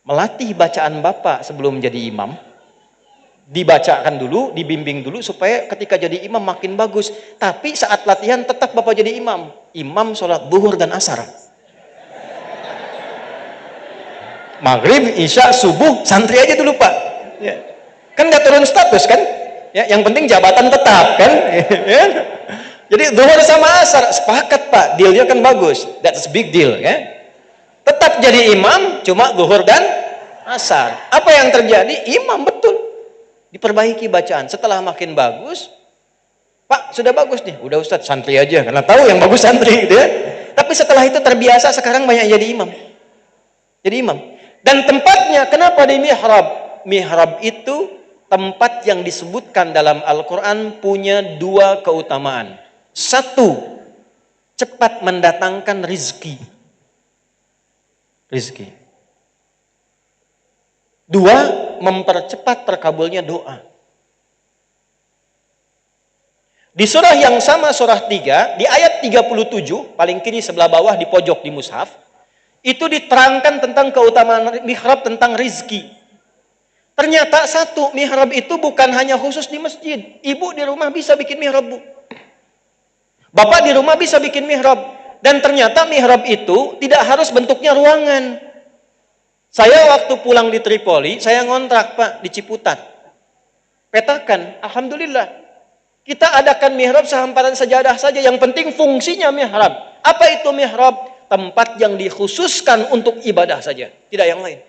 melatih bacaan Bapak sebelum jadi imam. Dibacakan dulu, dibimbing dulu supaya ketika jadi imam makin bagus. Tapi saat latihan tetap Bapak jadi imam. Imam sholat zuhur dan asar. Maghrib, isya, subuh, santri aja dulu Pak. Ya. Kan gak turun status kan? Ya, yang penting jabatan tetap kan? Ya. Jadi zuhur sama asar sepakat Pak, dealnya kan bagus. That's a big deal ya. Tetap jadi imam, cuma zuhur dan asar. Apa yang terjadi? Imam betul. Diperbaiki bacaan. Setelah makin bagus, Pak sudah bagus nih. Udah Ustadz santri aja karena tahu yang bagus santri gitu ya. Tapi setelah itu terbiasa sekarang banyak jadi imam. Jadi imam. Dan tempatnya kenapa di mihrab? Mihrab itu tempat yang disebutkan dalam Al-Quran punya dua keutamaan. Satu, cepat mendatangkan rizki. Dua, mempercepat terkabulnya doa. Di surah yang sama, surah 3, di ayat 37, paling kiri sebelah bawah di pojok di mushaf, itu diterangkan tentang keutamaan mihrab, tentang rizki. Ternyata satu, mihrab itu bukan hanya khusus di masjid. Ibu di rumah bisa bikin mihrab, Bu. Bapak di rumah bisa bikin mihrab. Dan ternyata mihrab itu tidak harus bentuknya ruangan. Saya waktu pulang di Tripoli, saya ngontrak Pak di Ciputat. Petakan, alhamdulillah. Kita adakan mihrab sehamparan sajadah saja. Yang penting fungsinya mihrab. Apa itu mihrab? Tempat yang dikhususkan untuk ibadah saja, tidak yang lain.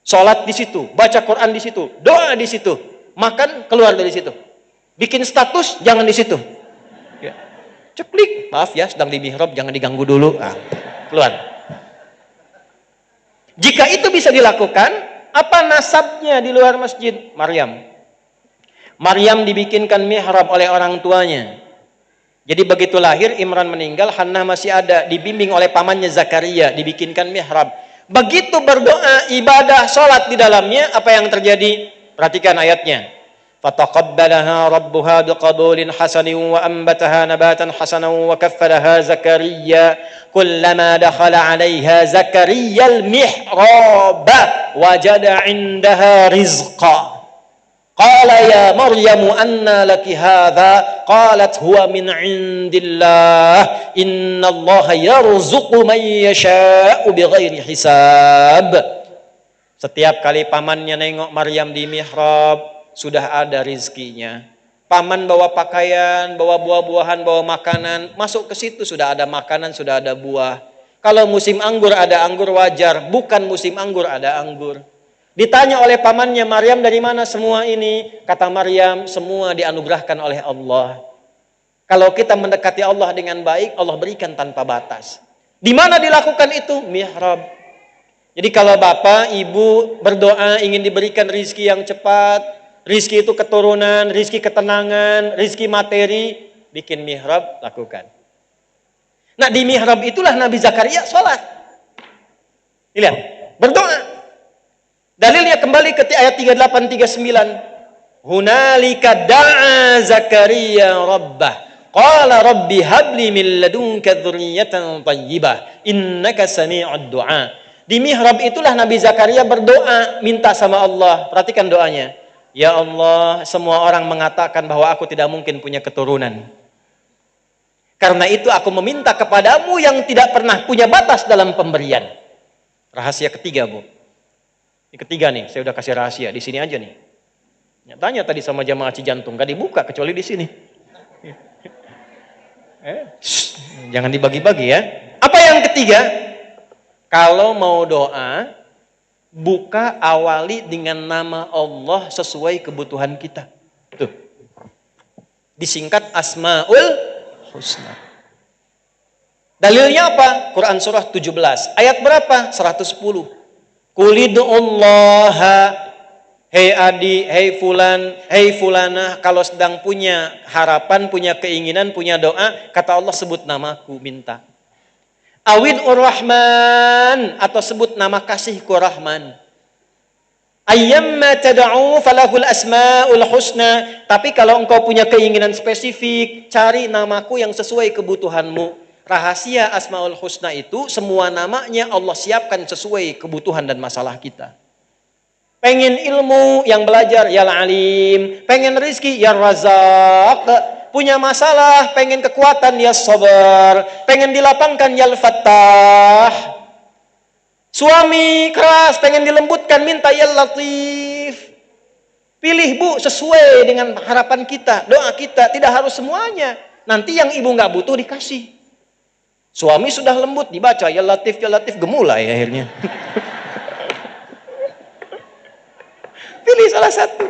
Sholat di situ, baca Quran di situ, doa di situ, makan keluar dari situ. Bikin status jangan di situ. Ya. Ceklik, maaf ya, sedang di mihrab, jangan diganggu dulu. Keluar. Jika itu bisa dilakukan, apa nasabnya di luar masjid? Maryam dibikinkan mihrab oleh orang tuanya. Jadi begitu lahir, Imran meninggal, Hannah masih ada, dibimbing oleh pamannya Zakaria, dibikinkan mihrab. Begitu berdoa, ibadah, sholat di dalamnya, apa yang terjadi? Perhatikan ayatnya. Fataqabbalaha rabbuha biqabulin hasanin wa ambataha nabatan hasanan wa kaffalaha Zakaria kullama dakhala 'alaiha Zakaria al-mihraba wajada 'indaha rizqa. Qala ya Maryamu anna laki hadha qalat huwa min 'indillah innallaha yarzuqu man yasha'u bighairi hisab. Setiap kali pamannya nengok Maryam di mihrab, sudah ada rizkinya. Paman bawa pakaian, bawa buah-buahan, bawa makanan, masuk ke situ sudah ada makanan, sudah ada buah. Kalau musim anggur ada anggur wajar, bukan musim anggur ada anggur. Ditanya oleh pamannya, Maryam dari mana semua ini? Kata Maryam, semua dianugerahkan oleh Allah. Kalau kita mendekati Allah dengan baik, Allah berikan tanpa batas. Di mana dilakukan itu? Mihrab. Jadi kalau bapak, ibu berdoa ingin diberikan rizki yang cepat, rizki itu keturunan, rizki ketenangan, rizki materi, bikin mihrab, lakukan. Nah di mihrab itulah Nabi Zakaria sholat. Lihat, berdoa. Dalilnya kembali ke ayat 38-39. Hunalika da'a Zakaria rabbah. Qala rabbi habli min ladunka dzurriyyatan thayyibah. Innaka sami'ud du'a. Di mihrab itulah Nabi Zakaria berdoa, minta sama Allah. Perhatikan doanya. Ya Allah, semua orang mengatakan bahwa aku tidak mungkin punya keturunan. Karena itu aku meminta kepadamu yang tidak pernah punya batas dalam pemberian. Rahasia ketiga, Bu. Ini ketiga nih, saya udah kasih rahasia. Di sini aja nih. Tanya tadi sama jamaah Cijantung, gak dibuka kecuali di sini. Jangan dibagi-bagi ya. Apa yang ketiga? Kalau mau doa, buka awali dengan nama Allah sesuai kebutuhan kita. Tuh. Disingkat Asmaul Husna. Dalilnya apa? Quran surah 17. Ayat berapa? 110. Qulidullaha, hei adi, hei fulan, hei fulana, kalau sedang punya harapan, punya keinginan, punya doa, kata Allah sebut namaku, minta. Awid ur-Rahman, atau sebut nama kasihku Rahman. Ayyamma tad'u falahul asmaul husna. Tapi kalau engkau punya keinginan spesifik, cari namaku yang sesuai kebutuhanmu. Rahasia Asmaul Husna itu semua namanya Allah siapkan sesuai kebutuhan dan masalah kita. Pengen ilmu yang belajar ya Alim, pengen rizki ya Razak, punya masalah pengen kekuatan ya Sabar, pengen dilapangkan ya Fattah. Suami keras pengen dilembutkan minta ya Latif. Pilih Bu sesuai dengan harapan kita, doa kita, tidak harus semuanya. Nanti yang ibu nggak butuh dikasih. Suami sudah lembut dibaca ya Latif gemulai akhirnya. Pilih salah satu.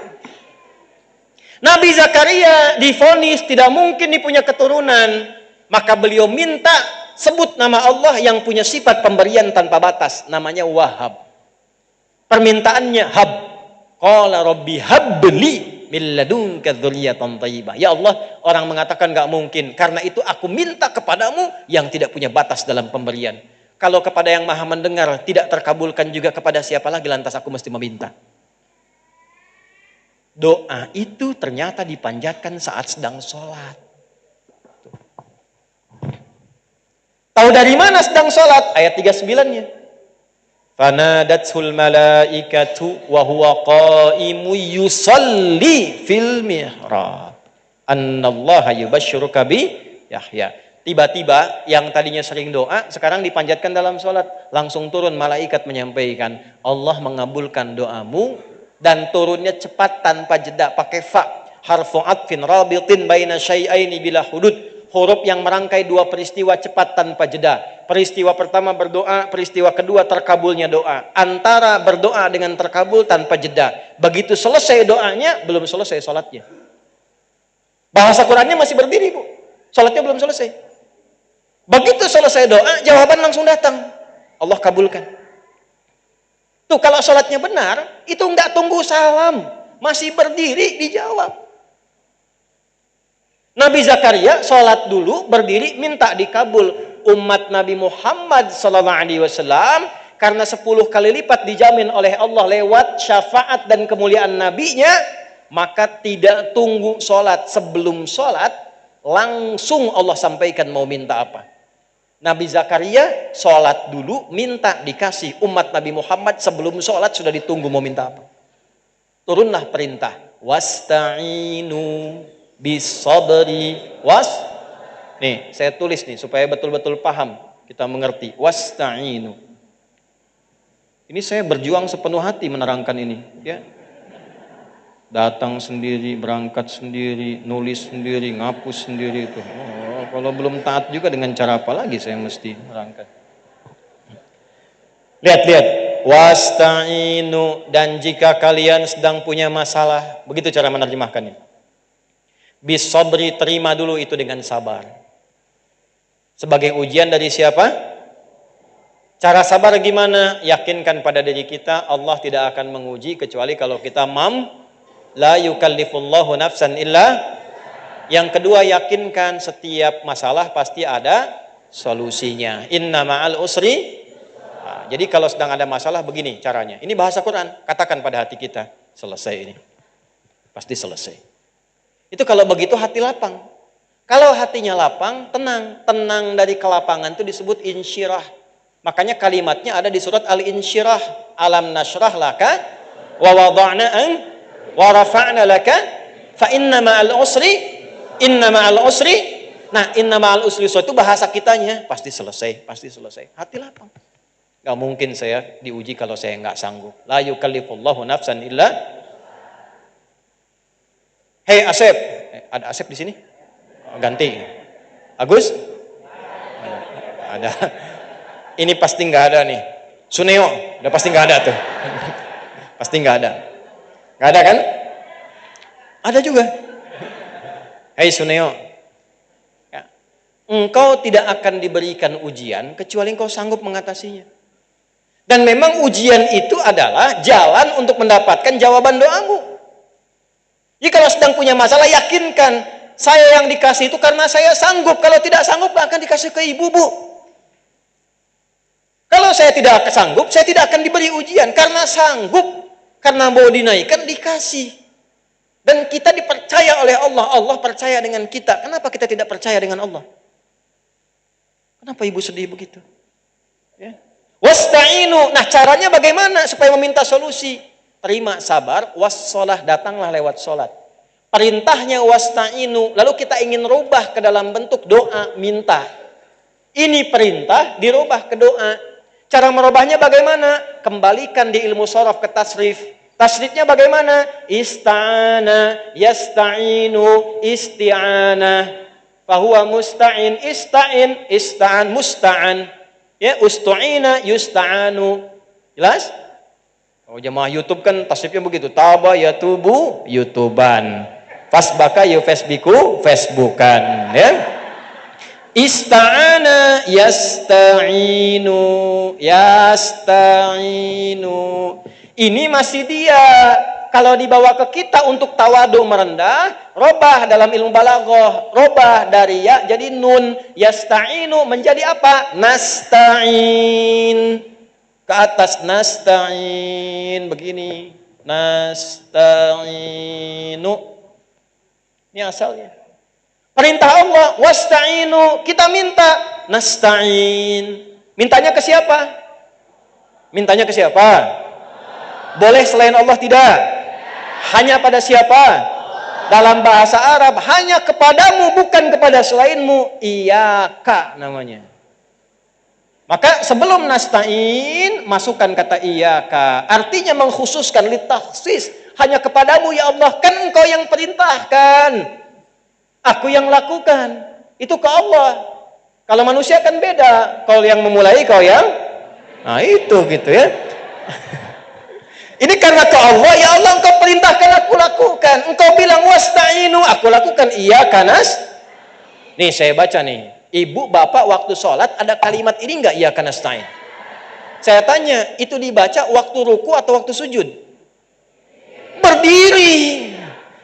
Nabi Zakaria divonis tidak mungkin punya keturunan, maka beliau minta sebut nama Allah yang punya sifat pemberian tanpa batas, namanya Wahhab. Permintaannya hab. Qala rabbi habli min ladunka dzurriyyatan thayyibah. Ya Allah, orang mengatakan enggak mungkin. Karena itu aku minta kepadamu yang tidak punya batas dalam pemberian. Kalau kepada yang Maha mendengar tidak terkabulkan juga, kepada siapa lagi lantas aku mesti meminta? Doa itu ternyata dipanjatkan saat sedang sholat. Tahu dari mana sedang sholat? Ayat 39-nya. Fanadatul malaikatu wa huwa qaimu yusalli fil mihrab. Annallaha yubashshiruka bi Yahya. Tiba-tiba yang tadinya sering doa sekarang dipanjatkan dalam sholat. Langsung turun malaikat menyampaikan, Allah mengabulkan doamu, dan turunnya cepat tanpa jeda, pakai fa. Harfu atfin rabitin baina syai'aini bila hudud. Huruf yang merangkai dua peristiwa cepat tanpa jeda. Peristiwa pertama berdoa, peristiwa kedua terkabulnya doa. Antara berdoa dengan terkabul tanpa jeda. Begitu selesai doanya, belum selesai sholatnya. Bahasa Qurannya masih berdiri, Bu. Sholatnya belum selesai. Begitu selesai doa, jawaban langsung datang. Allah kabulkan. Tuh, kalau sholatnya benar, itu enggak tunggu salam. Masih berdiri, dijawab. Nabi Zakaria sholat dulu, berdiri, minta dikabul. Umat Nabi Muhammad SAW, karena 10 kali lipat dijamin oleh Allah lewat syafaat dan kemuliaan nabinya, maka tidak tunggu sholat. Sebelum sholat, langsung Allah sampaikan mau minta apa. Nabi Zakaria sholat dulu, minta dikasih. Umat Nabi Muhammad sebelum sholat sudah ditunggu mau minta apa. Turunlah perintah. Wasta'inu bisabri nih saya tulis nih supaya betul-betul paham, kita mengerti. Wasta'inu, ini saya berjuang sepenuh hati menerangkan ini ya. Datang sendiri, berangkat sendiri, nulis sendiri, ngapus sendiri itu. Kalau belum taat juga dengan cara apa lagi saya mesti menerangkan. Lihat wasta'inu, dan jika kalian sedang punya masalah, begitu cara menerjemahkannya. Bisabri, terima dulu itu dengan sabar. Sebagai ujian dari siapa? Cara sabar gimana? Yakinkan pada diri kita, Allah tidak akan menguji kecuali kalau kita la yukallifullahu nafsan illa. Yang kedua, yakinkan setiap masalah pasti ada solusinya. Inna ma'al usri. Nah, jadi kalau sedang ada masalah begini caranya. Ini bahasa Quran. Katakan pada hati kita, selesai ini. Pasti selesai. Itu kalau begitu hati lapang. Kalau hatinya lapang, tenang. Tenang dari kelapangan itu disebut insyirah. Makanya kalimatnya ada di surat Al-Insyirah. Alam nashrah laka wa wada'na wa rafa'na laka fa inna ma'al usri Nah, inna ma'al usri yusra itu bahasa kitanya. Pasti selesai, pasti selesai. Hati lapang. Gak mungkin saya diuji kalau saya nggak sanggup. La yukallifullahu nafsan illa. Hei Asep, ada Asep di sini? Ganti. Agus? Ada. Ini pasti nggak ada nih. Suneo, udah pasti nggak ada tuh. Pasti nggak ada. Nggak ada kan? Ada juga. Hei Suneo, ya. Engkau tidak akan diberikan ujian kecuali engkau sanggup mengatasinya. Dan memang ujian itu adalah jalan untuk mendapatkan jawaban doamu. Jadi kalau sedang punya masalah, yakinkan saya yang dikasih itu karena saya sanggup. Kalau tidak sanggup, akan dikasih ke ibu, Bu. Kalau saya tidak sanggup, saya tidak akan diberi ujian. Karena sanggup, karena mau dinaikkan, dikasih. Dan kita dipercaya oleh Allah. Allah percaya dengan kita. Kenapa kita tidak percaya dengan Allah? Kenapa ibu sedih begitu? Ya. Wasta'inu. Nah, caranya bagaimana supaya meminta solusi? Terima, sabar, wassalah, datanglah lewat sholat. Perintahnya wasta'inu, lalu kita ingin rubah ke dalam bentuk doa, minta. Ini perintah, dirubah ke doa. Cara merubahnya bagaimana? Kembalikan di ilmu sorof ke tasrif. Tasrifnya bagaimana? Ista'ana, yasta'inu, isti'ana. Fahuwa musta'in, ista'in, ista'an, musta'an. Ya, ustu'ina, yusta'anu. Jelas? Oh, jemaah YouTube kan tasrifnya begitu. Taba yatubu, YouTuban. Fasbaka yufasbiku, Facebookan. Ya. Ista'ana, yasta'inu, yasta'inu. Ini masih dia. Kalau dibawa ke kita untuk tawadu merendah, robah dalam ilmu balaghah, robah dari ya jadi nun, yasta'inu menjadi apa? Nasta'in. Ke atas nasta'in begini. Nasta'inu. Ini asalnya. Perintah Allah, wasta'inu, kita minta, nasta'in. Mintanya ke siapa? Mintanya ke siapa? Boleh selain Allah tidak? Hanya pada siapa? Dalam bahasa Arab, hanya kepadamu, bukan kepada selainmu. Iyaka namanya. Maka sebelum nasta'in, masukkan kata iyaka. Artinya mengkhususkan, litakhsis. Hanya kepadamu ya Allah, kan engkau yang perintahkan. Aku yang lakukan. Itu ke Allah. Kalau manusia kan beda. Kau yang memulai, kau yang. Nah itu gitu ya. Ini karena ke Allah, ya Allah engkau perintahkan aku lakukan. Engkau bilang wasta'inu, aku lakukan. Iya kanas. Nih saya baca nih. Ibu, bapak waktu sholat ada kalimat ini enggak? Iya kanas nasta'in. Saya tanya, itu dibaca waktu ruku atau waktu sujud? Berdiri.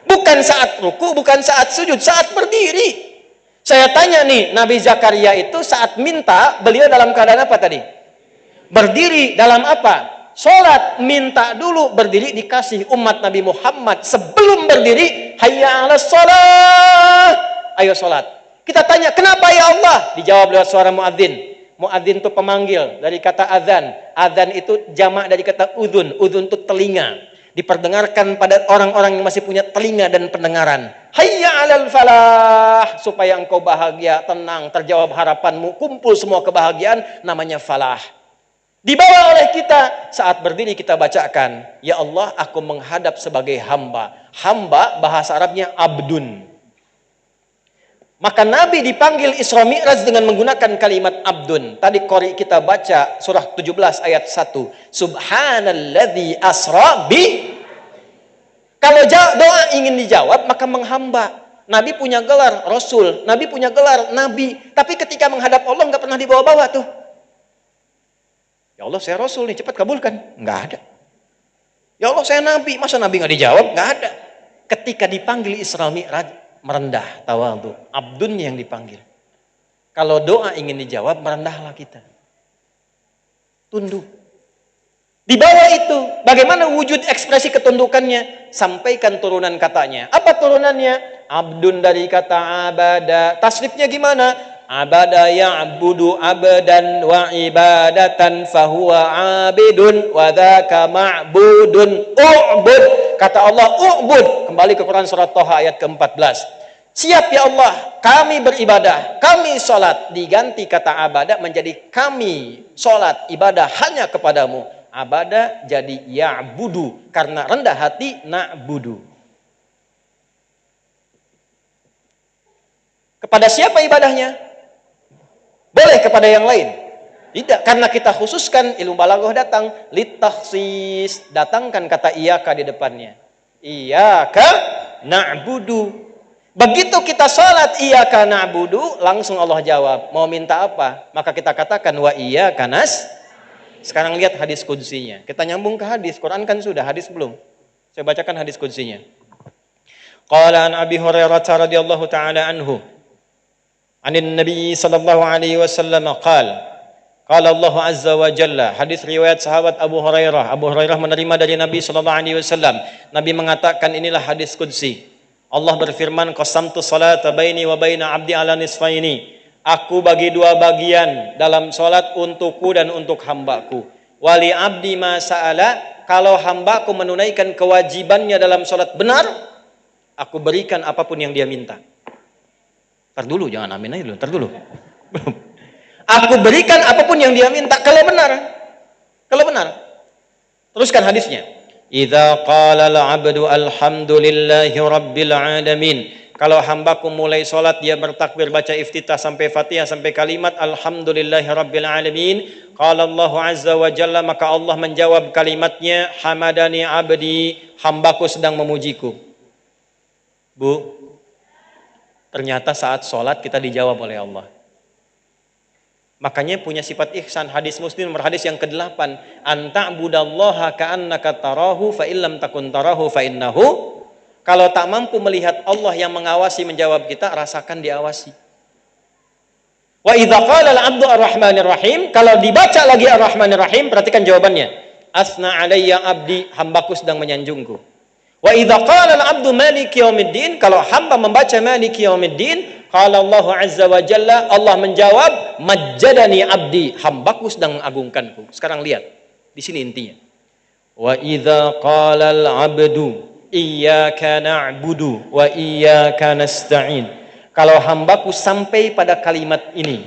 Bukan saat ruku, bukan saat sujud, saat berdiri. Saya tanya nih, Nabi Zakaria itu saat minta, beliau dalam keadaan apa tadi? Berdiri dalam apa? Sholat, minta dulu, berdiri dikasih. Umat Nabi Muhammad sebelum berdiri, hayya 'alas sholat, ayo sholat. Kita tanya, kenapa ya Allah? Dijawab lewat suara muadzin. Muadzin itu pemanggil dari kata azan. Azan itu jamak dari kata udhun. Udhun itu telinga. Diperdengarkan pada orang-orang yang masih punya telinga dan pendengaran. Hayya 'alal falah, supaya engkau bahagia, tenang, terjawab harapanmu, kumpul semua kebahagiaan, namanya falah. Dibawa oleh kita, saat berdiri kita bacakan, ya Allah aku menghadap sebagai hamba. Hamba bahasa Arabnya abdun. Maka Nabi dipanggil Isra Mi'raj dengan menggunakan kalimat abdun. Tadi qori kita baca surah 17 ayat 1. Subhanalladzi asra bi. Kalau doa ingin dijawab maka menghamba. Nabi punya gelar Rasul, Nabi punya gelar Nabi. Tapi ketika menghadap Allah nggak pernah dibawa-bawa tuh. Ya Allah saya Rasul nih, cepat kabulkan. Nggak ada. Ya Allah saya Nabi, masa Nabi nggak dijawab? Nggak ada. Ketika dipanggil Isra Mi'raj, merendah, tawadhu. Abdunnya yang dipanggil. Kalau doa ingin dijawab, merendahlah kita. Tunduk. Di bawah itu, bagaimana wujud ekspresi ketundukannya? Sampaikan turunan katanya. Apa turunannya? Abdun dari kata abada. Tasrifnya gimana? Abada ya'budu abadan wa ibadatan fahuwa abidun wa dhaka ma'budun u'bud. Kata Allah u'bud. Kembali ke Quran surat Toha ayat ke-14. Siap ya Allah, kami beribadah, kami sholat. Diganti kata abadah menjadi kami sholat, ibadah hanya kepadamu. Abadah jadi ya'budu, karena rendah hati na'budu. Kepada siapa ibadahnya? Boleh kepada yang lain? Tidak, karena kita khususkan, ilmu balaghah datang litakhsis, datangkan kata iyyaka di depannya. Iyyaka na'budu. Begitu kita sholat iyyaka na'budu, langsung Allah jawab, mau minta apa? Maka kita katakan wa iyyaka Sekarang lihat hadis qudsinya. Kita nyambung ke hadis, Quran kan sudah, hadis belum. Saya bacakan hadis qudsinya. Qala an Abi Hurairah radhiyallahu ta'ala anhu. Anin Nabi sallallahu alaihi wasallam qala qala Allah azza wa jalla. Hadis riwayat sahabat Abu Hurairah. Abu Hurairah menerima dari Nabi sallallahu alaihi wasallam. Nabi mengatakan, inilah hadis qudsi. Allah berfirman, qasamtu salata baini wa baina abdi ala nisfaini. Aku bagi dua bagian dalam salat untukku dan untuk hambaku. Wali abdi ma sa'ala, kalau hambaku menunaikan kewajibannya dalam salat benar, aku berikan apapun yang dia minta. Ntar dulu, jangan amin aja dulu, ntar dulu. Belum. Aku berikan apapun yang dia minta kalau benar. Kalau benar. Teruskan hadisnya. Idza qala al-'abdu alhamdulillahi rabbil alamin. Kalau hambaku mulai salat dia bertakbir baca iftitah sampai Fatihah sampai kalimat alhamdulillahi rabbil alamin, qala Allah azza wa jalla, maka Allah menjawab kalimatnya, hamadani abdi, hambaku sedang memujiku. Bu, ternyata saat salat kita dijawab oleh Allah. Makanya punya sifat ihsan. Hadis Muslim nomor hadis yang ke-8. Anta'budallaha ka'annaka tarahu fa illam takun tarahu fa innahu. Kalau tak mampu melihat Allah yang mengawasi menjawab kita, rasakan diawasi. Wa idza qala al-'abdu ar-rahmanir rahim, kalau dibaca lagi ar-rahmanir rahim, perhatikan jawabannya. Asna alayya abdi, hambaku sedang menyanjungku. Wa idza qala al-'abdu maliki yaumiddin, kalau hamba membaca maliki yaumiddin, qala Allah azza wa jalla, Allah menjawab majjadani abdi, hambaku sedang mengagungkanku. Sekarang lihat, di sini intinya. Wa idza qala al-'abdu iyyaka na'budu wa iyyaka nasta'in. Kalau hambaku sampai pada kalimat ini,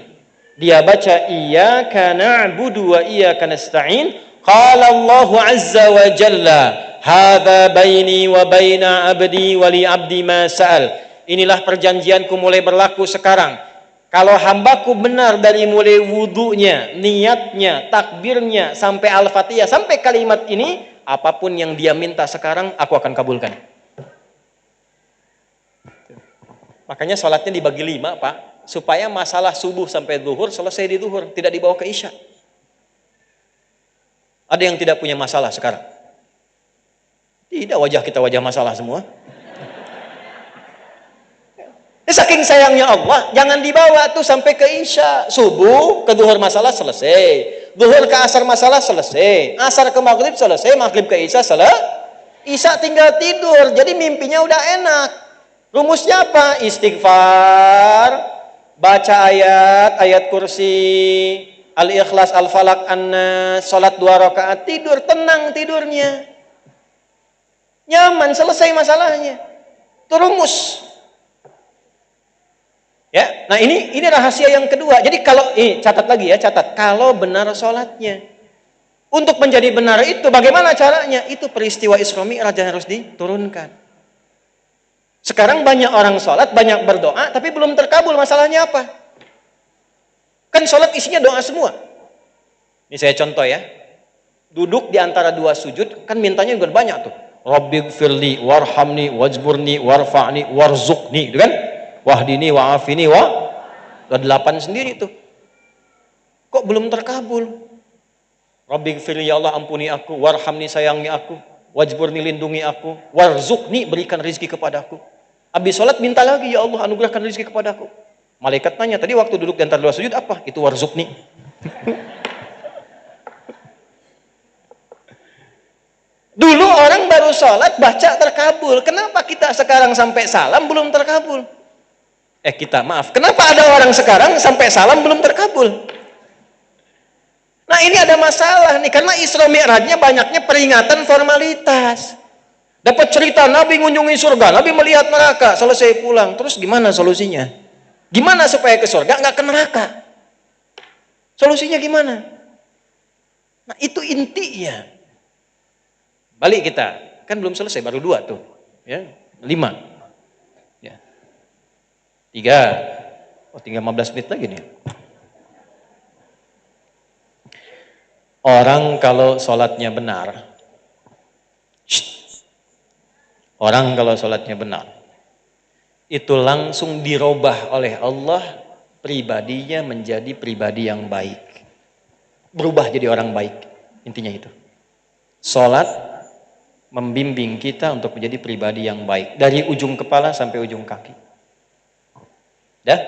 dia baca iyyaka na'budu wa iyyaka nasta'in, qala Allah azza wa jalla hadza baini wa baina abdi wa li abdi ma sa'al. Inilah perjanjianku mulai berlaku sekarang. Kalau hambaku benar dari mulai wudunya, niatnya, takbirnya, sampai Al-Fatihah, sampai kalimat ini, apapun yang dia minta sekarang, aku akan kabulkan. Makanya sholatnya dibagi 5, Pak. Supaya masalah subuh sampai zuhur, selesai di zuhur. Tidak dibawa ke isya. Ada yang tidak punya masalah sekarang? Tidak, wajah kita wajah masalah semua. Saking sayangnya Allah, jangan dibawa tuh sampai ke isya. Subuh ke zuhur masalah selesai, zuhur ke asar masalah selesai, asar ke maghrib selesai, maghrib ke isya isya tinggal tidur. Jadi mimpinya udah enak. Rumusnya apa? Istighfar, baca ayat kursi, Al-Ikhlas, Al-Falaq, An-Nas, salat 2 rakaat, tidur, tenang tidurnya, nyaman, selesai masalahnya. Itu rumus. Ya, nah ini rahasia yang kedua. Jadi kalau catat lagi ya, catat. Kalau benar sholatnya, untuk menjadi benar itu bagaimana caranya? Itu peristiwa Isra Mi'raj yang harus diturunkan. Sekarang banyak orang sholat, banyak berdoa, tapi belum terkabul. Masalahnya apa? Kan sholat isinya doa semua. Ini saya contoh ya. Duduk di antara 2 sujud, kan mintanya juga banyak tuh. Rabbighfirli warhamni wajburni warfa'ni warzuqni, gitu kan? Wahdini wa'afini wa 8 sendiri tuh. Kok belum terkabul? Rabbighfirli, ya Allah ampuni aku, warhamni sayangi aku, wajburni lindungi aku, warzuqni berikan rizki kepadaku. Habis sholat minta lagi, ya Allah anugerahkan rizki kepadaku. Malaikat tanya, tadi waktu duduk di antara 2 sujud apa? Itu warzuqni. Dulu orang baru sholat baca terkabul. Kenapa kita sekarang sampai salam belum terkabul? Kenapa ada orang sekarang sampai salam belum terkabul? Nah ini ada masalah nih, karena Isra Mi'rajnya banyaknya peringatan formalitas. Dapat cerita Nabi mengunjungi surga, Nabi melihat neraka, selesai pulang. Terus gimana solusinya? Gimana supaya ke surga nggak ke neraka? Solusinya gimana? Nah, itu intinya. Balik kita, kan belum selesai, baru 2 tuh, ya, 5, ya, 3, tinggal 15 menit lagi nih. Orang kalau sholatnya benar, orang kalau sholatnya benar, itu langsung dirubah oleh Allah, pribadinya menjadi pribadi yang baik. Berubah jadi orang baik, intinya itu. Sholat membimbing kita untuk menjadi pribadi yang baik. Dari ujung kepala sampai ujung kaki. Dah?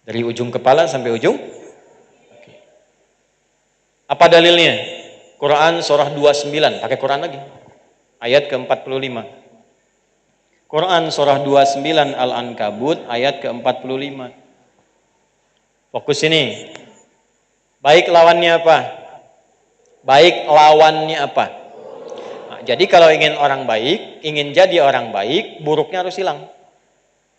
Dari ujung kepala sampai ujung kaki. Apa dalilnya? Quran surah 29, pakai Quran lagi. Ayat ke-45. Quran surah 29 Al-Ankabut ayat ke-45. Fokus ini. Baik lawannya apa? Baik lawannya apa? Nah, jadi kalau ingin orang baik, ingin jadi orang baik, buruknya harus hilang.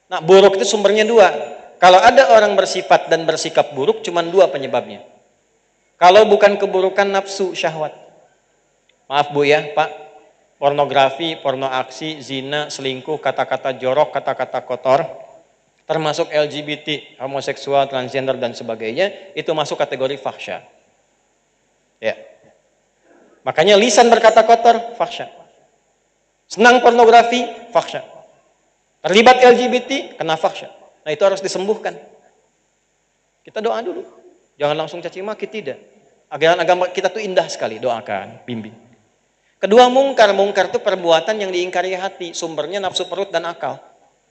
Nah, buruk itu sumbernya 2. Kalau ada orang bersifat dan bersikap buruk, cuma 2 penyebabnya. Kalau bukan keburukan nafsu, syahwat. Maaf Bu ya, Pak. Pornografi, porno aksi, zina, selingkuh, kata-kata jorok, kata-kata kotor, termasuk LGBT, homoseksual, transgender dan sebagainya, itu masuk kategori fahsya. Ya. Makanya lisan berkata kotor, fahsya. Senang pornografi, fahsya. Terlibat LGBT, kena fahsya. Nah, itu harus disembuhkan. Kita doa dulu. Jangan langsung caci maki, tidak. Ajaran agama kita tuh indah sekali, doakan, bimbing. Kedua, mungkar. Mungkar itu perbuatan yang diingkari hati. Sumbernya nafsu perut dan akal.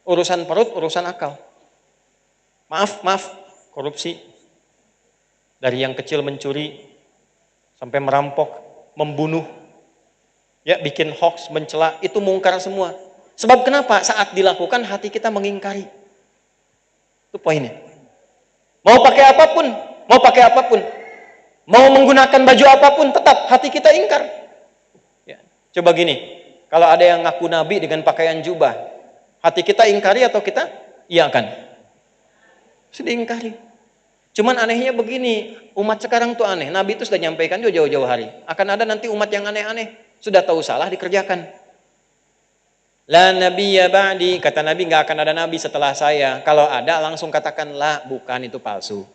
Urusan perut, urusan akal. Maaf, korupsi. Dari yang kecil mencuri, sampai merampok, membunuh, ya, bikin hoax, mencela, itu mungkar semua. Sebab kenapa? Saat dilakukan hati kita mengingkari. Itu poinnya. Mau pakai apapun, mau menggunakan baju apapun, tetap hati kita ingkar. Coba gini, kalau ada yang ngaku nabi dengan pakaian jubah, hati kita ingkari atau kita iakan? Sudah ingkari. Cuman anehnya begini, umat sekarang tuh aneh. Nabi itu sudah nyampaikan jauh-jauh hari. Akan ada nanti umat yang aneh-aneh. Sudah tahu salah, dikerjakan. La nabiyya ba'di, kata Nabi, nggak akan ada nabi setelah saya. Kalau ada langsung katakan la, bukan, itu palsu.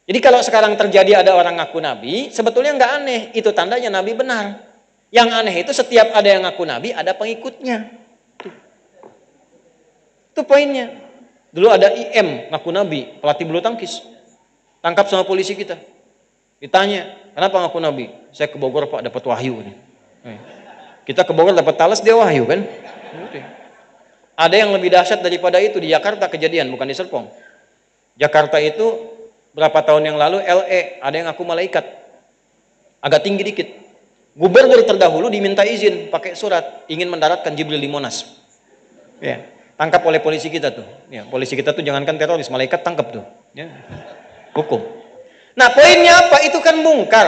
Jadi kalau sekarang terjadi ada orang ngaku nabi, sebetulnya nggak aneh. Itu tandanya nabi benar. Yang aneh itu setiap ada yang ngaku nabi, ada pengikutnya. Itu poinnya. Dulu ada IM ngaku nabi, pelatih bulu tangkis. Tangkap sama polisi kita. Ditanya, kenapa ngaku nabi? Saya ke Bogor Pak, dapat wahyu. Kita ke Bogor dapat talas, dia wahyu kan? Ada yang lebih dahsyat daripada itu di Jakarta kejadian, bukan di Serpong. Jakarta itu berapa tahun yang lalu LE, ada yang ngaku malaikat. Agak tinggi dikit. Gubernur terdahulu diminta izin pakai surat ingin mendaratkan Jibril di Monas. Ya, tangkap oleh polisi kita tuh. Ya, polisi kita tuh jangankan teroris, malaikat tangkap tuh. Ya. Hukum. Nah, poinnya apa? Itu kan mungkar.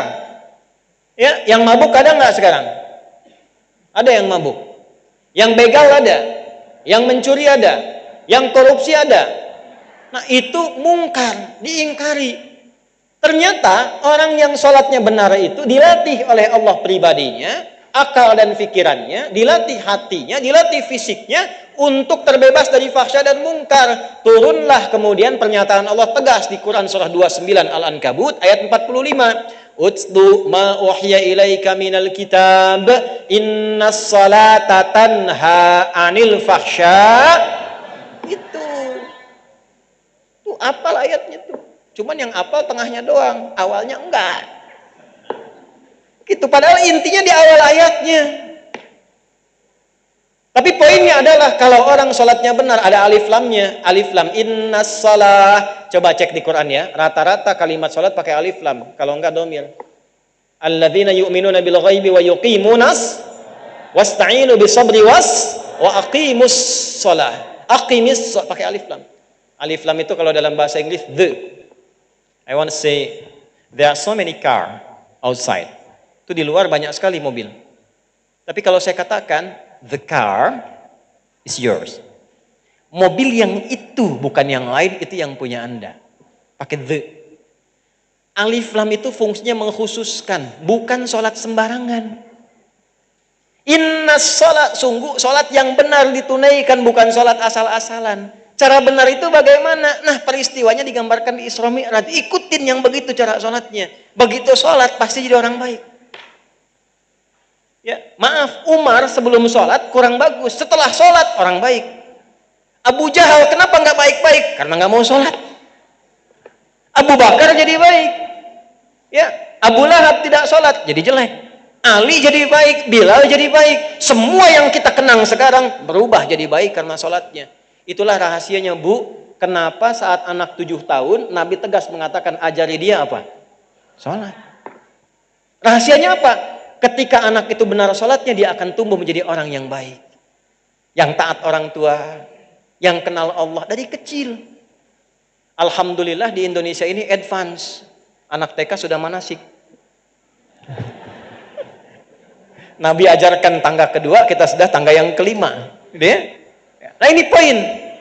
Ya, yang mabuk ada nggak sekarang? Ada yang mabuk. Yang begal ada. Yang mencuri ada. Yang korupsi ada. Nah, itu mungkar, diingkari. Ternyata orang yang sholatnya benar itu dilatih oleh Allah pribadinya, akal dan pikirannya, dilatih hatinya, dilatih fisiknya untuk terbebas dari fahsya dan mungkar. Turunlah kemudian pernyataan Allah tegas di Quran surah 29 Al-Ankabut ayat 45. Utlu ma uhya ilaika minal kitab innas salata tanha anil fahsya. Itu apal ayatnya tuh. Cuman yang apal tengahnya doang, awalnya enggak. Gitu, padahal intinya di awal ayatnya. Tapi poinnya adalah kalau orang sholatnya benar, ada alif lamnya. Alif lam, innas salah. Coba cek di Quran ya, rata-rata kalimat sholat pakai alif lam. Kalau enggak domir. Alladzina yu'minuna bil ghaibi wa yuqimunas wasta'inu bisabri wa aqimus sholah. Aqimis, pakai alif lam. Alif lam itu kalau dalam bahasa Inggris, the. I want to say, there are so many car outside. Itu di luar banyak sekali mobil. Tapi kalau saya katakan, the car is yours. Mobil yang itu, bukan yang lain, itu yang punya Anda. Pakai the. Alif lam itu fungsinya mengkhususkan, bukan sholat sembarangan. Inna sholat, sungguh sholat yang benar ditunaikan, bukan sholat asal-asalan. Cara benar itu bagaimana? Nah, peristiwanya digambarkan di Isra Mi'raj. Ikutin yang begitu cara sholatnya. Begitu sholat, pasti jadi orang baik. Ya, maaf, Umar sebelum sholat kurang bagus. Setelah sholat, orang baik. Abu Jahal kenapa nggak baik-baik? Karena nggak mau sholat. Abu Bakar jadi baik. Ya, Abu Lahab tidak sholat, jadi jelek. Ali jadi baik, Bilal jadi baik. Semua yang kita kenang sekarang berubah jadi baik karena sholatnya. Itulah rahasianya, Bu. Kenapa saat anak 7 tahun, Nabi tegas mengatakan ajari dia apa? Sholat. Rahasianya apa? Ketika anak itu benar sholatnya, dia akan tumbuh menjadi orang yang baik. Yang taat orang tua, yang kenal Allah dari kecil. Alhamdulillah di Indonesia ini advance. Anak TK sudah manasik. Nabi ajarkan tangga kedua, kita sudah tangga yang kelima. Gitu ya? Nah ini poin.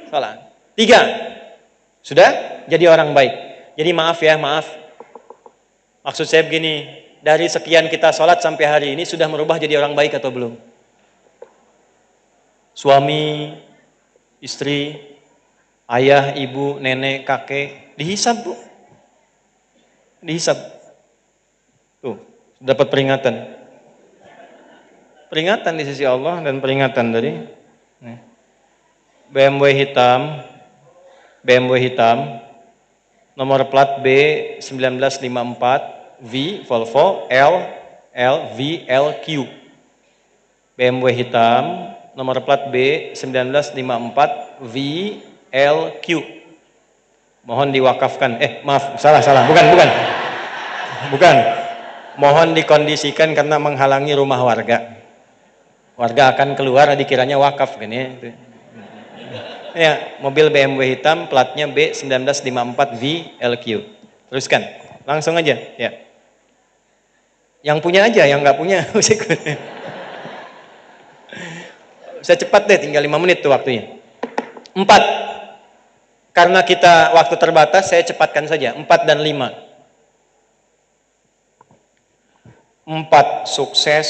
Salah. 3. Sudah jadi orang baik. Jadi maaf ya, maaf. Maksud saya begini, dari sekian kita sholat sampai hari ini sudah merubah jadi orang baik atau belum? Suami, istri, ayah, ibu, nenek, kakek, dihisab, Bu. Dihisab. Tuh, dapat peringatan. Peringatan di sisi Allah dan peringatan dari BMW hitam, nomor plat B1954V Volvo LVLQ. BMW hitam, nomor plat B1954VLQ. Mohon diwakafkan. Maaf, salah, bukan. Mohon dikondisikan karena menghalangi rumah warga. Warga akan keluar, dikiranya wakaf kan ya. Ya, mobil BMW hitam platnya B1954VLQ. Teruskan, langsung aja. Ya. Yang punya aja, yang nggak punya saya cepat deh, tinggal 5 menit tuh waktunya. 4. Karena kita waktu terbatas, saya cepatkan saja. 4 dan 5. 4 sukses,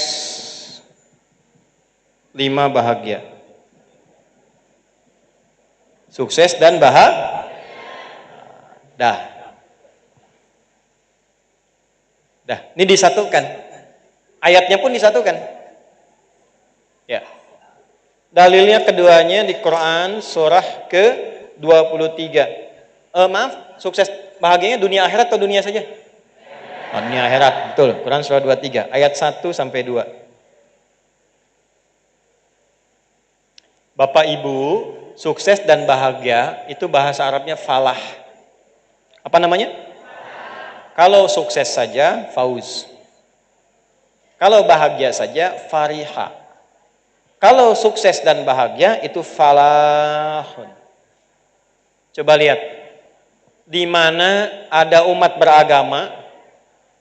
5 bahagia. Sukses dan bahagia. Dah. Ini disatukan. Ayatnya pun disatukan. Ya. Dalilnya keduanya di Quran surah ke-23. Maaf, sukses bahagianya dunia akhirat atau dunia saja? Dunia akhirat, betul. Quran surah 23 ayat 1 sampai 2. Bapak Ibu, sukses dan bahagia itu bahasa Arabnya falah. Apa namanya? Kalau sukses saja fauz. Kalau bahagia saja fariha. Kalau sukses dan bahagia itu falahun. Coba lihat. Di mana ada umat beragama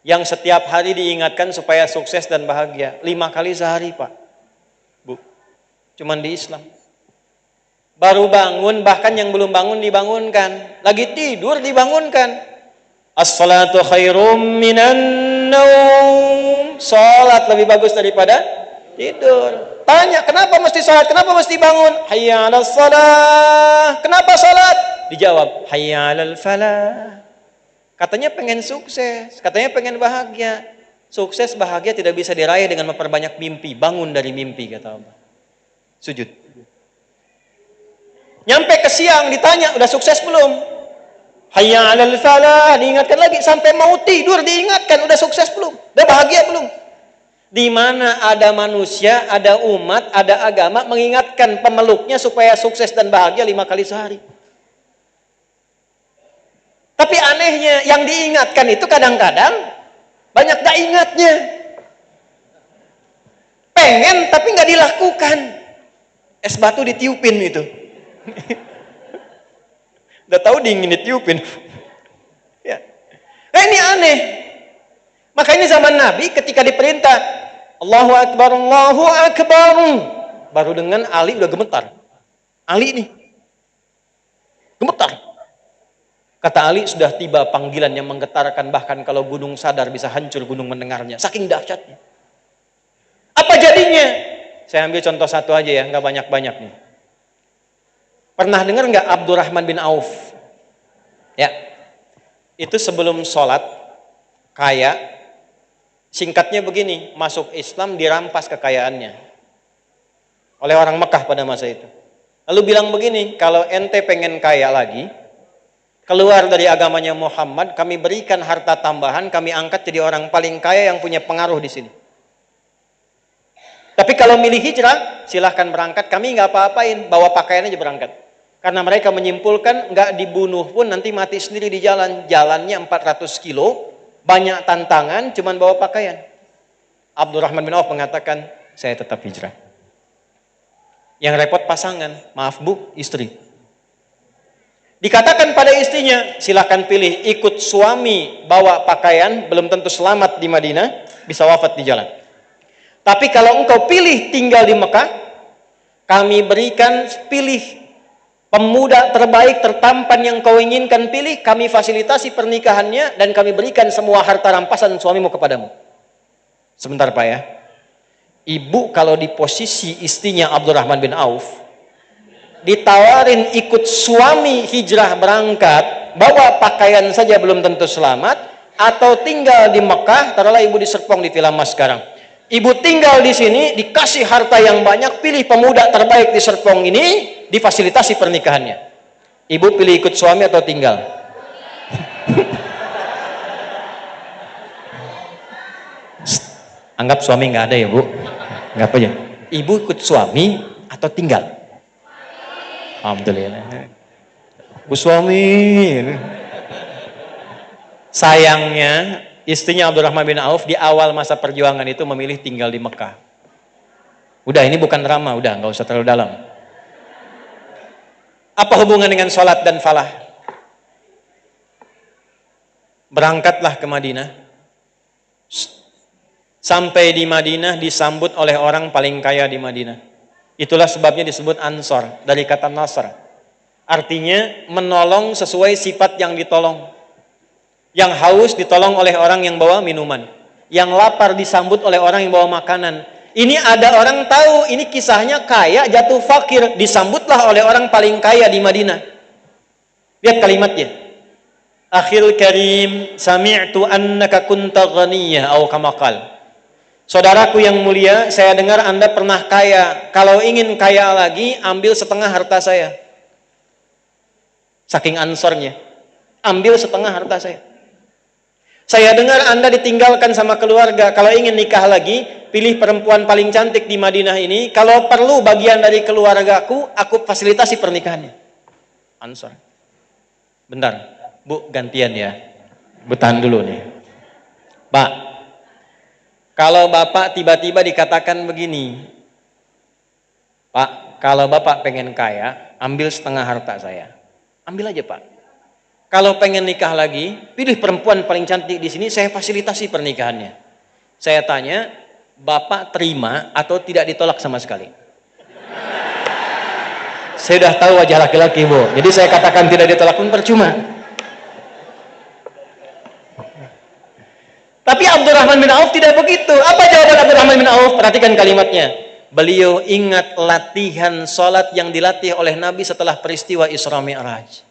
yang setiap hari diingatkan supaya sukses dan bahagia. 5 kali sehari, Pak. Bu. Cuman di Islam. Baru bangun, bahkan yang belum bangun dibangunkan. Lagi tidur dibangunkan. As-salatu khairum minan naum. Salat lebih bagus daripada tidur. Tanya, kenapa mesti salat? Kenapa mesti bangun? Hayya 'alas shalah. Kenapa salat? Dijawab, hayya 'alal falah. Katanya pengen sukses, katanya pengen bahagia. Sukses bahagia tidak bisa diraih dengan memperbanyak mimpi. Bangun dari mimpi, kata Allah. Sujud. Nyampe ke siang ditanya, udah sukses belum? Hayya 'alal falah, diingatkan lagi. Sampai mau tidur diingatkan, udah sukses belum? Udah bahagia belum? Di mana ada manusia, ada umat, ada agama mengingatkan pemeluknya supaya sukses dan bahagia 5 kali sehari. Tapi anehnya, yang diingatkan itu kadang-kadang banyak gak ingatnya. Pengen tapi gak dilakukan. Es batu ditiupin itu. Udah tahu dingin ditiupin. Ya. Nah ini aneh. Makanya zaman Nabi ketika diperintah Allahu Akbar, Allahu Akbar. Baru dengan Ali udah gemetar. Ali nih. Gemetar. Kata Ali, sudah tiba panggilan yang menggetarkan, bahkan kalau gunung sadar bisa hancur gunung mendengarnya. Saking dahsyatnya. Apa jadinya? Saya ambil contoh satu aja ya, nggak banyak-banyak nih. Pernah dengar nggak Abdurrahman bin Auf? Ya, itu sebelum sholat, kaya, singkatnya begini, masuk Islam dirampas kekayaannya oleh orang Mekah pada masa itu. Lalu bilang begini, kalau ente pengen kaya lagi, keluar dari agamanya Muhammad, kami berikan harta tambahan, kami angkat jadi orang paling kaya yang punya pengaruh di sini. Tapi kalau milih hijrah, silahkan berangkat, kami nggak apa-apain, bawa pakaian aja berangkat. Karena mereka menyimpulkan nggak dibunuh pun nanti mati sendiri di jalan. Jalannya 400 kilo, banyak tantangan, cuman bawa pakaian. Abdurrahman bin Auf mengatakan, saya tetap hijrah. Yang repot pasangan, maaf bu, istri. Dikatakan pada istrinya, silahkan pilih, ikut suami bawa pakaian, belum tentu selamat di Madinah, bisa wafat di jalan. Tapi kalau engkau pilih tinggal di Mekah, kami berikan, pilih pemuda terbaik, tertampan yang kau inginkan pilih, kami fasilitasi pernikahannya, dan kami berikan semua harta rampasan suamimu kepadamu. Sebentar Pak ya. Ibu kalau di posisi istrinya Abdurrahman bin Auf, ditawarin ikut suami hijrah berangkat, bawa pakaian saja belum tentu selamat, atau tinggal di Mekah, taruhlah ibu di Serpong di Villa Mas sekarang. Ibu tinggal di sini, dikasih harta yang banyak, pilih pemuda terbaik di Serpong ini, difasilitasi pernikahannya. Ibu pilih ikut suami atau tinggal? Anggap suami nggak ada ya bu, nggak apa ya. Ibu ikut suami atau tinggal? Alhamdulillah. Bu suami. Sayangnya istrinya Abdurrahman bin Auf di awal masa perjuangan itu memilih tinggal di Mekah. Udah, ini bukan drama, udah nggak usah terlalu dalam. Apa hubungan dengan sholat dan falah? Berangkatlah ke Madinah. Sampai di Madinah disambut oleh orang paling kaya di Madinah. Itulah sebabnya disebut Ansor, dari kata Nasr. Artinya menolong sesuai sifat yang ditolong. Yang haus ditolong oleh orang yang bawa minuman. Yang lapar disambut oleh orang yang bawa makanan. Ini ada orang tahu, ini kisahnya kaya jatuh fakir, disambutlah oleh orang paling kaya di Madinah. Lihat kalimatnya. Akhil karim, sami'tu annaka kunta ghaniyya aw kama qala. Saudaraku yang mulia, saya dengar Anda pernah kaya. Kalau ingin kaya lagi, ambil setengah harta saya. Saking ansornya. Ambil setengah harta saya. Saya dengar Anda ditinggalkan sama keluarga. Kalau ingin nikah lagi, pilih perempuan paling cantik di Madinah ini. Kalau perlu bagian dari keluargaku, aku fasilitasi pernikahannya. Ansor. Bentar, Bu, gantian ya. Bu, tahan dulu nih. Pak, kalau Bapak tiba-tiba dikatakan begini, Pak, kalau Bapak pengen kaya, ambil setengah harta saya. Ambil aja Pak. Kalau pengen nikah lagi, pilih perempuan paling cantik di sini, saya fasilitasi pernikahannya. Saya tanya, Bapak terima atau tidak ditolak sama sekali? Saya sudah tahu wajah laki-laki Bu, jadi saya katakan tidak ditolak pun percuma. Tapi Abdurrahman bin Auf tidak begitu. Apa jawaban Abdurrahman bin Auf? Perhatikan kalimatnya. Beliau ingat latihan sholat yang dilatih oleh Nabi setelah peristiwa Isra Mi'raj.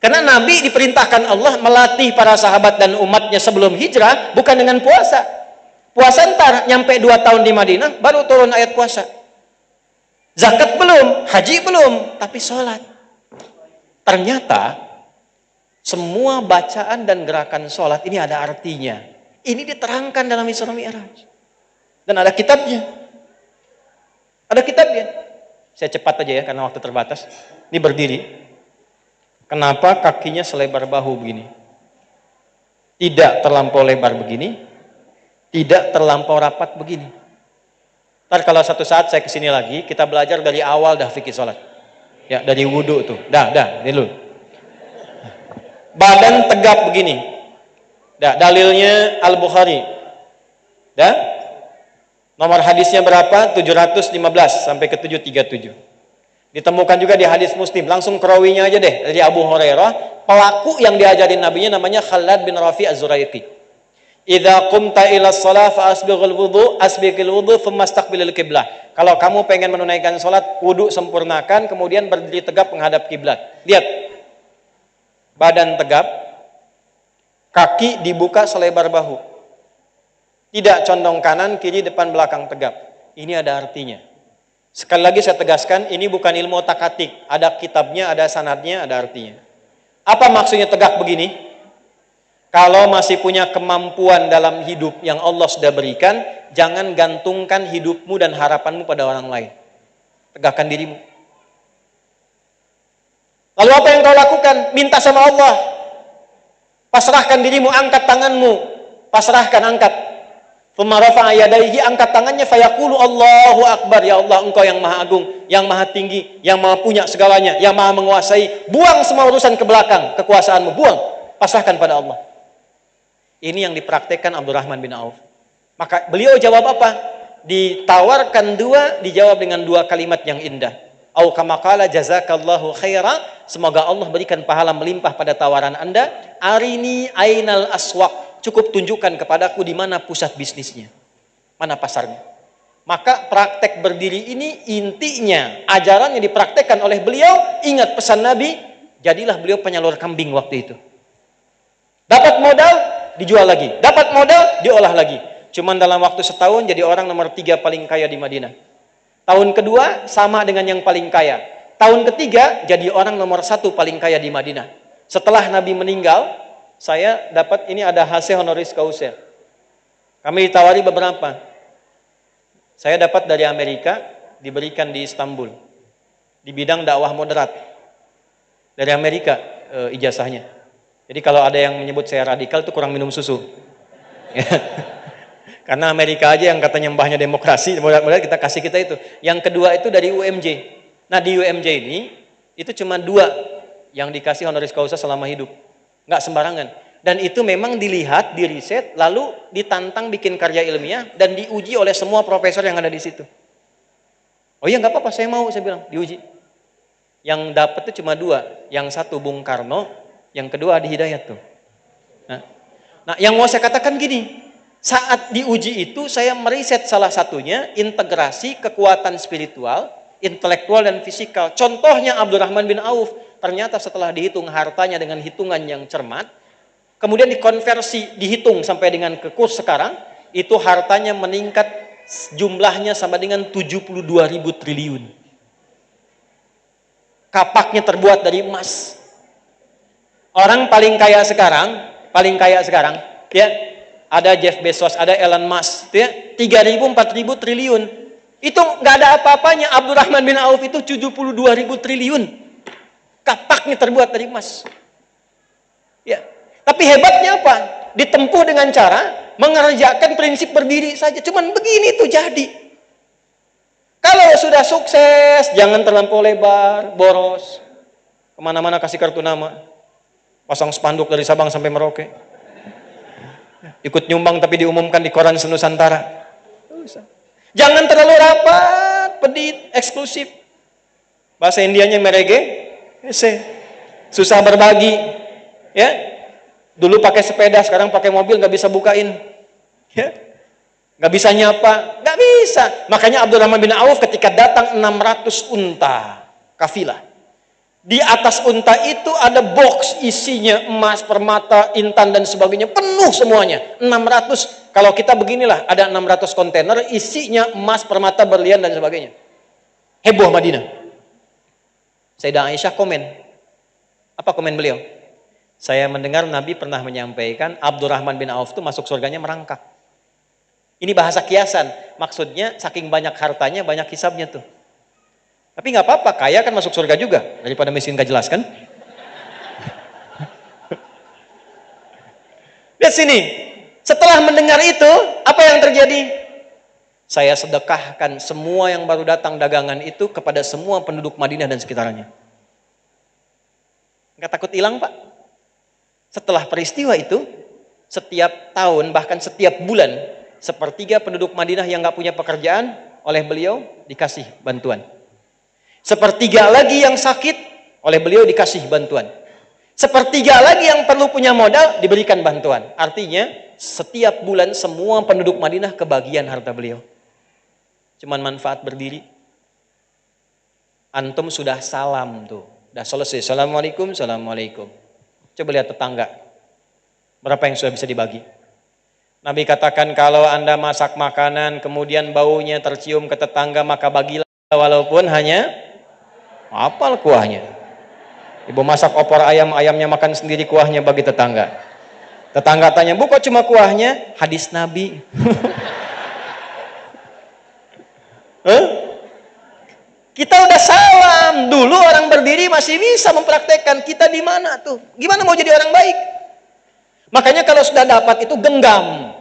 Karena Nabi diperintahkan Allah melatih para sahabat dan umatnya sebelum hijrah, bukan dengan puasa. Puasa ntar, nyampe 2 tahun di Madinah, baru turun ayat puasa. Zakat belum, haji belum, tapi sholat. Ternyata, semua bacaan dan gerakan sholat ini ada artinya. Ini diterangkan dalam Isra Mi'raj. Dan ada kitabnya. Ada kitabnya. Saya cepat aja ya, karena waktu terbatas. Ini berdiri. Kenapa kakinya selebar bahu begini? Tidak terlampau lebar begini. Tidak terlampau rapat begini. Ntar kalau satu saat saya kesini lagi, kita belajar dari awal dah fikih sholat. Ya, dari wudhu tuh. Dah, ini dulu. Badan tegap begini. Dalilnya Al-Bukhari. Nomor hadisnya berapa? 715 sampai ke 737. Ditemukan juga di hadis Muslim. Langsung kerawinya aja deh, dari Abu Hurairah. Pelaku yang diajarin nabinya namanya Khalad bin Rafi Az-Zuraiqi. Idza qumta ila shalah fa asbighil wudu thumma istaqbilil qiblah. Kalau kamu pengen menunaikan salat, wudu sempurnakan, kemudian berdiri tegap menghadap kiblat. Lihat. Badan tegap, kaki dibuka selebar bahu. Tidak condong kanan, kiri, depan, belakang tegap. Ini ada artinya. Sekali lagi saya tegaskan, ini bukan ilmu otak-atik. Ada kitabnya, ada sanadnya, ada artinya. Apa maksudnya tegak begini? Kalau masih punya kemampuan dalam hidup yang Allah sudah berikan, jangan gantungkan hidupmu dan harapanmu pada orang lain. Tegakkan dirimu. Lalu apa yang kau lakukan? Minta sama Allah. Pasrahkan dirimu, angkat tanganmu. Pasrahkan, angkat. Tsumma rafa'a yadayhi, angkat tangannya, fayaqulu Allahu Akbar. Ya Allah, Engkau yang Maha Agung, yang Maha Tinggi, yang Maha punya segalanya, yang Maha menguasai. Buang semua urusan ke belakang, kekuasaanmu, buang. Pasrahkan pada Allah. Ini yang dipraktekkan Abdurrahman bin Auf. Maka beliau jawab apa? Ditawarkan dua, dijawab dengan dua kalimat yang indah. Au kama qala jazakallahu khaira, semoga Allah berikan pahala melimpah pada tawaran Anda. Arini ainal aswaq, cukup tunjukkan kepadaku di mana pusat bisnisnya, mana pasarnya. Maka praktek berdiri ini intinya ajaran yang dipraktekkan oleh beliau. Ingat pesan Nabi, jadilah beliau penyalur kambing waktu itu. Dapat modal, dijual lagi. Dapat modal, diolah lagi. Cuman dalam waktu setahun jadi orang nomor 3 paling kaya di Madinah. Tahun kedua sama dengan yang paling kaya. Tahun ketiga jadi orang nomor 1 paling kaya di Madinah. Setelah Nabi meninggal, saya dapat, ini ada hasil honoris causa. Kami ditawari beberapa. Saya dapat dari Amerika, diberikan di Istanbul. Di bidang dakwah moderat. Dari Amerika ijazahnya. Jadi kalau ada yang menyebut saya radikal itu kurang minum susu. Karena Amerika aja yang katanya mbahnya demokrasi, mudah-mudahan kita kasih kita itu. Yang kedua itu dari UMJ. Nah di UMJ ini, itu cuma 2 yang dikasih honoris causa selama hidup. Nggak sembarangan. Dan itu memang dilihat, diriset, lalu ditantang bikin karya ilmiah, dan diuji oleh semua profesor yang ada di situ. Oh iya nggak apa-apa, saya mau, saya bilang, diuji. Yang dapat itu cuma 2. Yang satu Bung Karno, yang kedua Adi Hidayat tuh. Nah, yang mau saya katakan gini, saat diuji itu saya meriset salah satunya integrasi kekuatan spiritual, intelektual dan fisikal. Contohnya Abdurrahman bin Auf, ternyata setelah dihitung hartanya dengan hitungan yang cermat, kemudian dikonversi, dihitung sampai dengan ke kurs sekarang, itu hartanya meningkat jumlahnya sama dengan 72.000 triliun. Kapaknya terbuat dari emas. Orang paling kaya sekarang, ya, ada Jeff Bezos, ada Elon Musk, ya, 3.000-4.000 triliun. Itu nggak ada apa-apanya. Abdurrahman bin Auf itu 72.000 triliun. Kapaknya terbuat dari emas. Ya. Tapi hebatnya apa? Ditempuh dengan cara mengerjakan prinsip berdiri saja. Cuman begini tuh jadi. Kalau sudah sukses, jangan terlampau lebar, boros. Kemana-mana kasih kartu nama. Pasang spanduk dari Sabang sampai Merauke. Ikut nyumbang tapi diumumkan di koran senusantara. Jangan terlalu rapat, pedit, eksklusif. Bahasa Indianya merege, susah berbagi. Ya, dulu pakai sepeda, sekarang pakai mobil, nggak bisa bukain. Ya, nggak bisa nyapa, nggak bisa. Makanya Abdurrahman bin Auf ketika datang 600 unta kafilah. Di atas unta itu ada box isinya emas, permata, intan dan sebagainya, penuh semuanya. 600. Kalau kita beginilah, ada 600 kontainer isinya emas, permata, berlian dan sebagainya. Heboh Madinah. Sayyidah Aisyah komen. Apa komen beliau? Saya mendengar Nabi pernah menyampaikan Abdurrahman bin Auf itu masuk surganya merangkak. Ini bahasa kiasan. Maksudnya saking banyak hartanya, banyak hisabnya tuh. Tapi nggak apa-apa, kaya kan masuk surga juga daripada miskin gak jelas kan? Lihat sini, setelah mendengar itu, apa yang terjadi? Saya sedekahkan semua yang baru datang dagangan itu kepada semua penduduk Madinah dan sekitarnya. Nggak takut hilang Pak? Setelah peristiwa itu, setiap tahun bahkan setiap bulan sepertiga penduduk Madinah yang nggak punya pekerjaan, oleh beliau dikasih bantuan. Sepertiga lagi yang sakit, oleh beliau dikasih bantuan. Sepertiga lagi yang perlu punya modal, diberikan bantuan. Artinya, setiap bulan semua penduduk Madinah kebagian harta beliau. Cuman manfaat berdiri. Antum sudah salam tuh. Udah selesai. Assalamualaikum, assalamualaikum. Coba lihat tetangga. Berapa yang sudah bisa dibagi? Nabi katakan kalau Anda masak makanan, kemudian baunya tercium ke tetangga, maka bagilah walaupun hanya apal kuahnya. Ibu masak opor ayam, ayamnya makan sendiri, kuahnya bagi tetangga. Tetangga tanya, Bu kok cuma kuahnya? Hadis Nabi. Kita udah salam. Dulu orang berdiri masih bisa mempraktekkan. Kita di mana tuh? Gimana mau jadi orang baik? Makanya kalau sudah dapat itu genggam.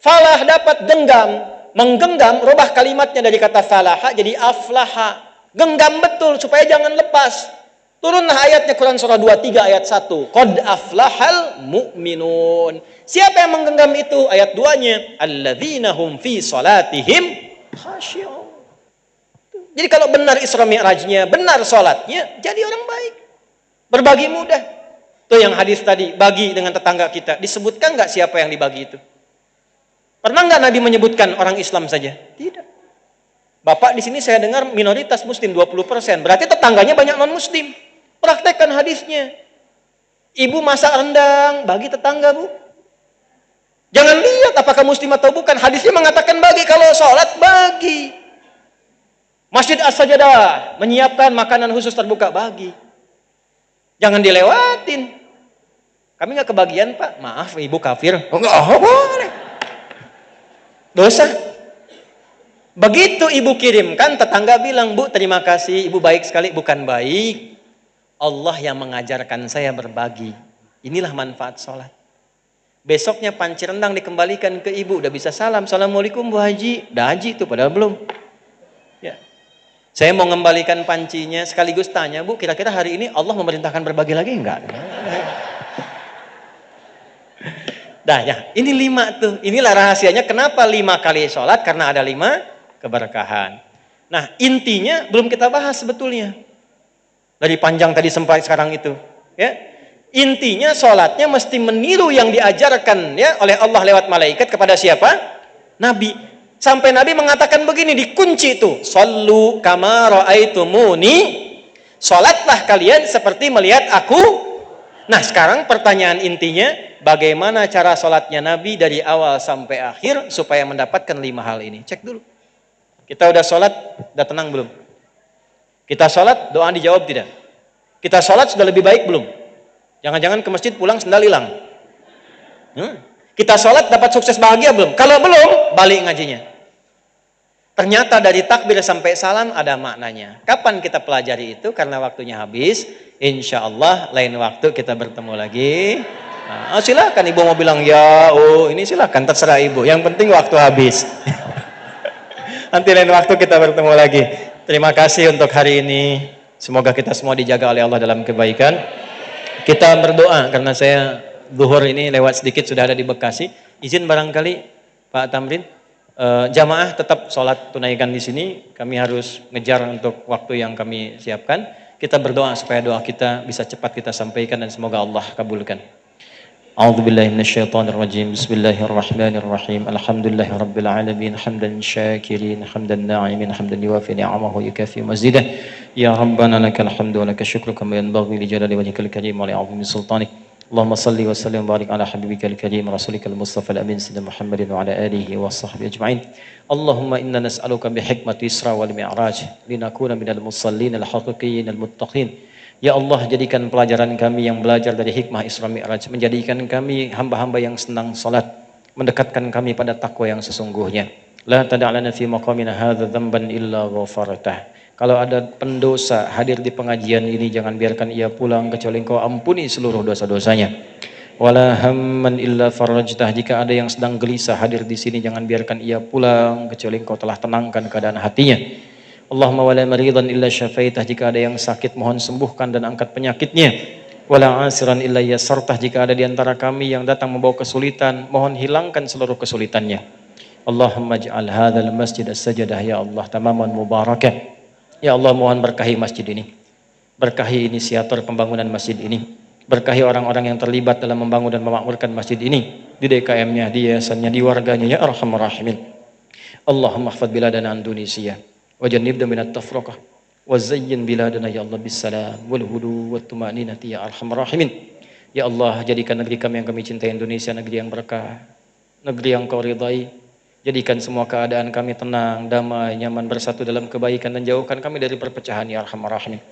Falah dapat genggam. Menggenggam, rubah kalimatnya dari kata falaha jadi aflaha. Genggam betul supaya jangan lepas. Turunlah ayatnya Quran surah 23 ayat 1. Qad aflahal mu'minun. Siapa yang menggenggam itu? Ayat 2-nya. Alladzina hum fi salatihim khashi'un. Jadi kalau benar Isra Mi'rajnya, benar salatnya, jadi orang baik. Berbagi mudah. Itu yang hadis tadi, bagi dengan tetangga kita. Disebutkan nggak siapa yang dibagi itu? Pernah nggak Nabi menyebutkan orang Islam saja? Tidak. Bapak di sini saya dengar minoritas Muslim 20%. Berarti tetangganya banyak non-Muslim. Praktekkan hadisnya. Ibu masak rendang, bagi tetangga bu. Jangan lihat apakah Muslim atau bukan. Hadisnya mengatakan bagi. Kalau sholat bagi. Masjid As-Sajadah menyiapkan makanan khusus terbuka bagi. Jangan dilewatin. Kami nggak kebagian pak. Maaf ibu kafir. Oh nggak boleh. Dosa. Begitu ibu kirimkan, tetangga bilang, Bu terima kasih, ibu baik sekali. Bukan baik. Allah yang mengajarkan saya berbagi. Inilah manfaat sholat. Besoknya panci rendang dikembalikan ke ibu. Udah bisa salam. Assalamualaikum Bu Haji. Udah haji itu padahal belum. Ya. Saya mau mengembalikan pancinya. Sekaligus tanya, Bu kira-kira hari ini Allah memerintahkan berbagi lagi enggak? Dah ya, ini 5 tuh. Inilah rahasianya kenapa 5 kali sholat. Karena ada 5 keberkahan. Nah intinya belum kita bahas sebetulnya. Dari panjang tadi sampai sekarang itu. Ya. Intinya sholatnya mesti meniru yang diajarkan ya oleh Allah lewat malaikat kepada siapa? Nabi. Sampai Nabi mengatakan begini, dikunci itu. Sallu kama ra'aitumuni. Sholatlah kalian seperti melihat aku. Nah sekarang pertanyaan intinya, bagaimana cara sholatnya Nabi dari awal sampai akhir supaya mendapatkan 5 hal ini? Cek dulu. Kita udah sholat, udah tenang belum? Kita sholat, doa dijawab tidak? Kita sholat sudah lebih baik belum? Jangan-jangan ke masjid pulang sendal hilang. Kita sholat dapat sukses bahagia belum? Kalau belum, balik ngajinya. Ternyata dari takbir sampai salam ada maknanya. Kapan kita pelajari itu? Karena waktunya habis. Insya Allah lain waktu kita bertemu lagi. Nah, silakan ibu mau bilang ya, ini silakan terserah ibu. Yang penting waktu habis. Nanti lain waktu kita bertemu lagi. Terima kasih untuk hari ini. Semoga kita semua dijaga oleh Allah dalam kebaikan. Kita berdoa karena saya zuhur ini lewat sedikit sudah ada di Bekasi. Izin barangkali Pak Tamrin, jamaah tetap sholat tunaikan di sini. Kami harus ngejar untuk waktu yang kami siapkan. Kita berdoa supaya doa kita bisa cepat kita sampaikan dan semoga Allah kabulkan. A'udzubillahi minasyaitonirrajim. Bismillahirrahmanirrahim. Alhamdulillahirabbil alamin. Hamdan syakirin, hamdan na'imin, hamdan yuwafi ni'amahu yukafi mazidah. Ya Rabbana lakal hamdu wa lakal syukru kama yanbaghi li jalali wajhikal karim wa li 'azimi sultanik. Allahumma salli wa sallim wa barik ala habibikal karim rasulikal mustafa al-amin sayyidina Muhammadin wa ala alihi wa sahbihi ajma'in. Allahumma inna nas'aluka bi hikmati Isra wal Mi'raj linakuna minal musallin al-haqiqiyyin al-muttaqin. Ya Allah, jadikan pelajaran kami yang belajar dari hikmah Isra Mi'raj, menjadikan kami hamba-hamba yang senang salat, mendekatkan kami pada takwa yang sesungguhnya. La tad'alana fi maqamina hadza dzamban illa ghafartah. Kalau ada pendosa hadir di pengajian ini, jangan biarkan ia pulang kecuali Engkau ampuni seluruh dosa-dosanya. Wala hamman illa farajtah. Jika ada yang sedang gelisah hadir di sini, jangan biarkan ia pulang kecuali Engkau telah tenangkan keadaan hatinya. Allahumma wala maridan illa syafaitah. Jika ada yang sakit mohon sembuhkan dan angkat penyakitnya. Wala asiran illa yasartah. Jika ada di antara kami yang datang membawa kesulitan, mohon hilangkan seluruh kesulitannya. Allahumma ij'al hadzal masjid as-sajadah ya Allah tamaman mubarakah. Ya Allah, mohon berkahi masjid ini. Berkahi inisiator pembangunan masjid ini. Berkahi orang-orang yang terlibat dalam membangun dan memakmurkan masjid ini, di DKM-nya, di yayasannya, di warganya, ya arhamar rahimin. Allahumma ihfadz biladana Indonesia wa jannibna minat tafraqah wa zayyin biladana ya Allah bisalam wal hudu wat tumaninati ya arhamar rahimin. Ya Allah, jadikan negeri kami yang kami cintai Indonesia negeri yang berkah, negeri yang Kau ridai. Jadikan semua keadaan kami tenang, damai, nyaman, bersatu dalam kebaikan, dan jauhkan kami dari perpecahan ya arhamar rahimin.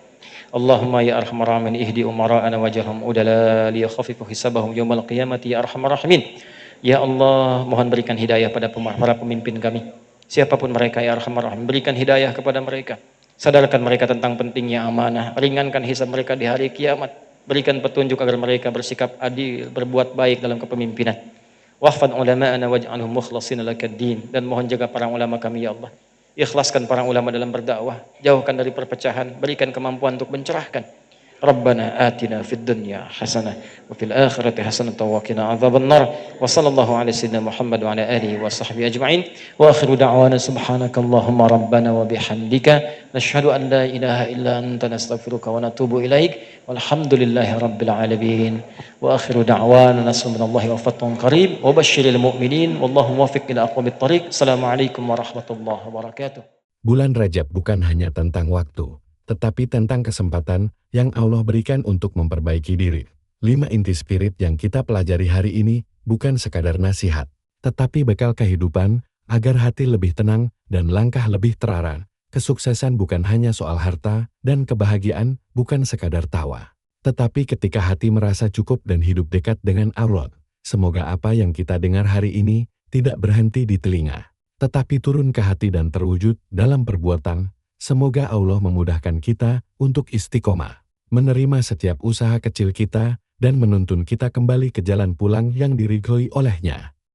Allahumma ya arhamar rahimin ihdi umara'ana wajahum udala liyakhafifu hisabahum yawmal qiyamati ya arhamar rahimin. Ya Allah, mohon berikan hidayah pada para pemimpin kami, siapapun mereka ya arhamar rahimin. Berikan hidayah kepada mereka, sadarkan mereka tentang pentingnya amanah, ringankan hisab mereka di hari kiamat, berikan petunjuk agar mereka bersikap adil, berbuat baik dalam kepemimpinan. Wahfad ulama'ana waj'alhum mukhlashina lakad-din, dan mohon jaga para ulama kami ya Allah. Ikhlaskan para ulama dalam berdakwah, jauhkan dari perpecahan, berikan kemampuan untuk mencerahkan. Rabbana atina fid dunya hasanah wa fil akhirati hasanah wa qina adzabannar. Wa sallallahu ala sayyidina Muhammad wa ala alihi wa sahbihi ajma'in. Wa akhiru da'wana subhanakallahumma rabbana wa bihamdika nashhadu an la ilaha illa anta nastaghfiruka wa natubu ilaik. Walhamdulillahi rabbil alamin. Wa akhiru da'wana nasrullahi wa fathun qarib wa basyiril mu'minin wallahu muwaffiq ila aqwamit thariq. Assalamualaikum warahmatullahi wabarakatuh. Bulan Rajab bukan hanya tentang waktu, tetapi tentang kesempatan yang Allah berikan untuk memperbaiki diri. 5 inti spirit yang kita pelajari hari ini bukan sekadar nasihat, tetapi bekal kehidupan agar hati lebih tenang dan langkah lebih terarah. Kesuksesan bukan hanya soal harta, dan kebahagiaan bukan sekadar tawa, tetapi ketika hati merasa cukup dan hidup dekat dengan Allah. Semoga apa yang kita dengar hari ini tidak berhenti di telinga, tetapi turun ke hati dan terwujud dalam perbuatan. Semoga Allah memudahkan kita untuk istiqomah, menerima setiap usaha kecil kita, dan menuntun kita kembali ke jalan pulang yang diridhoi oleh-Nya.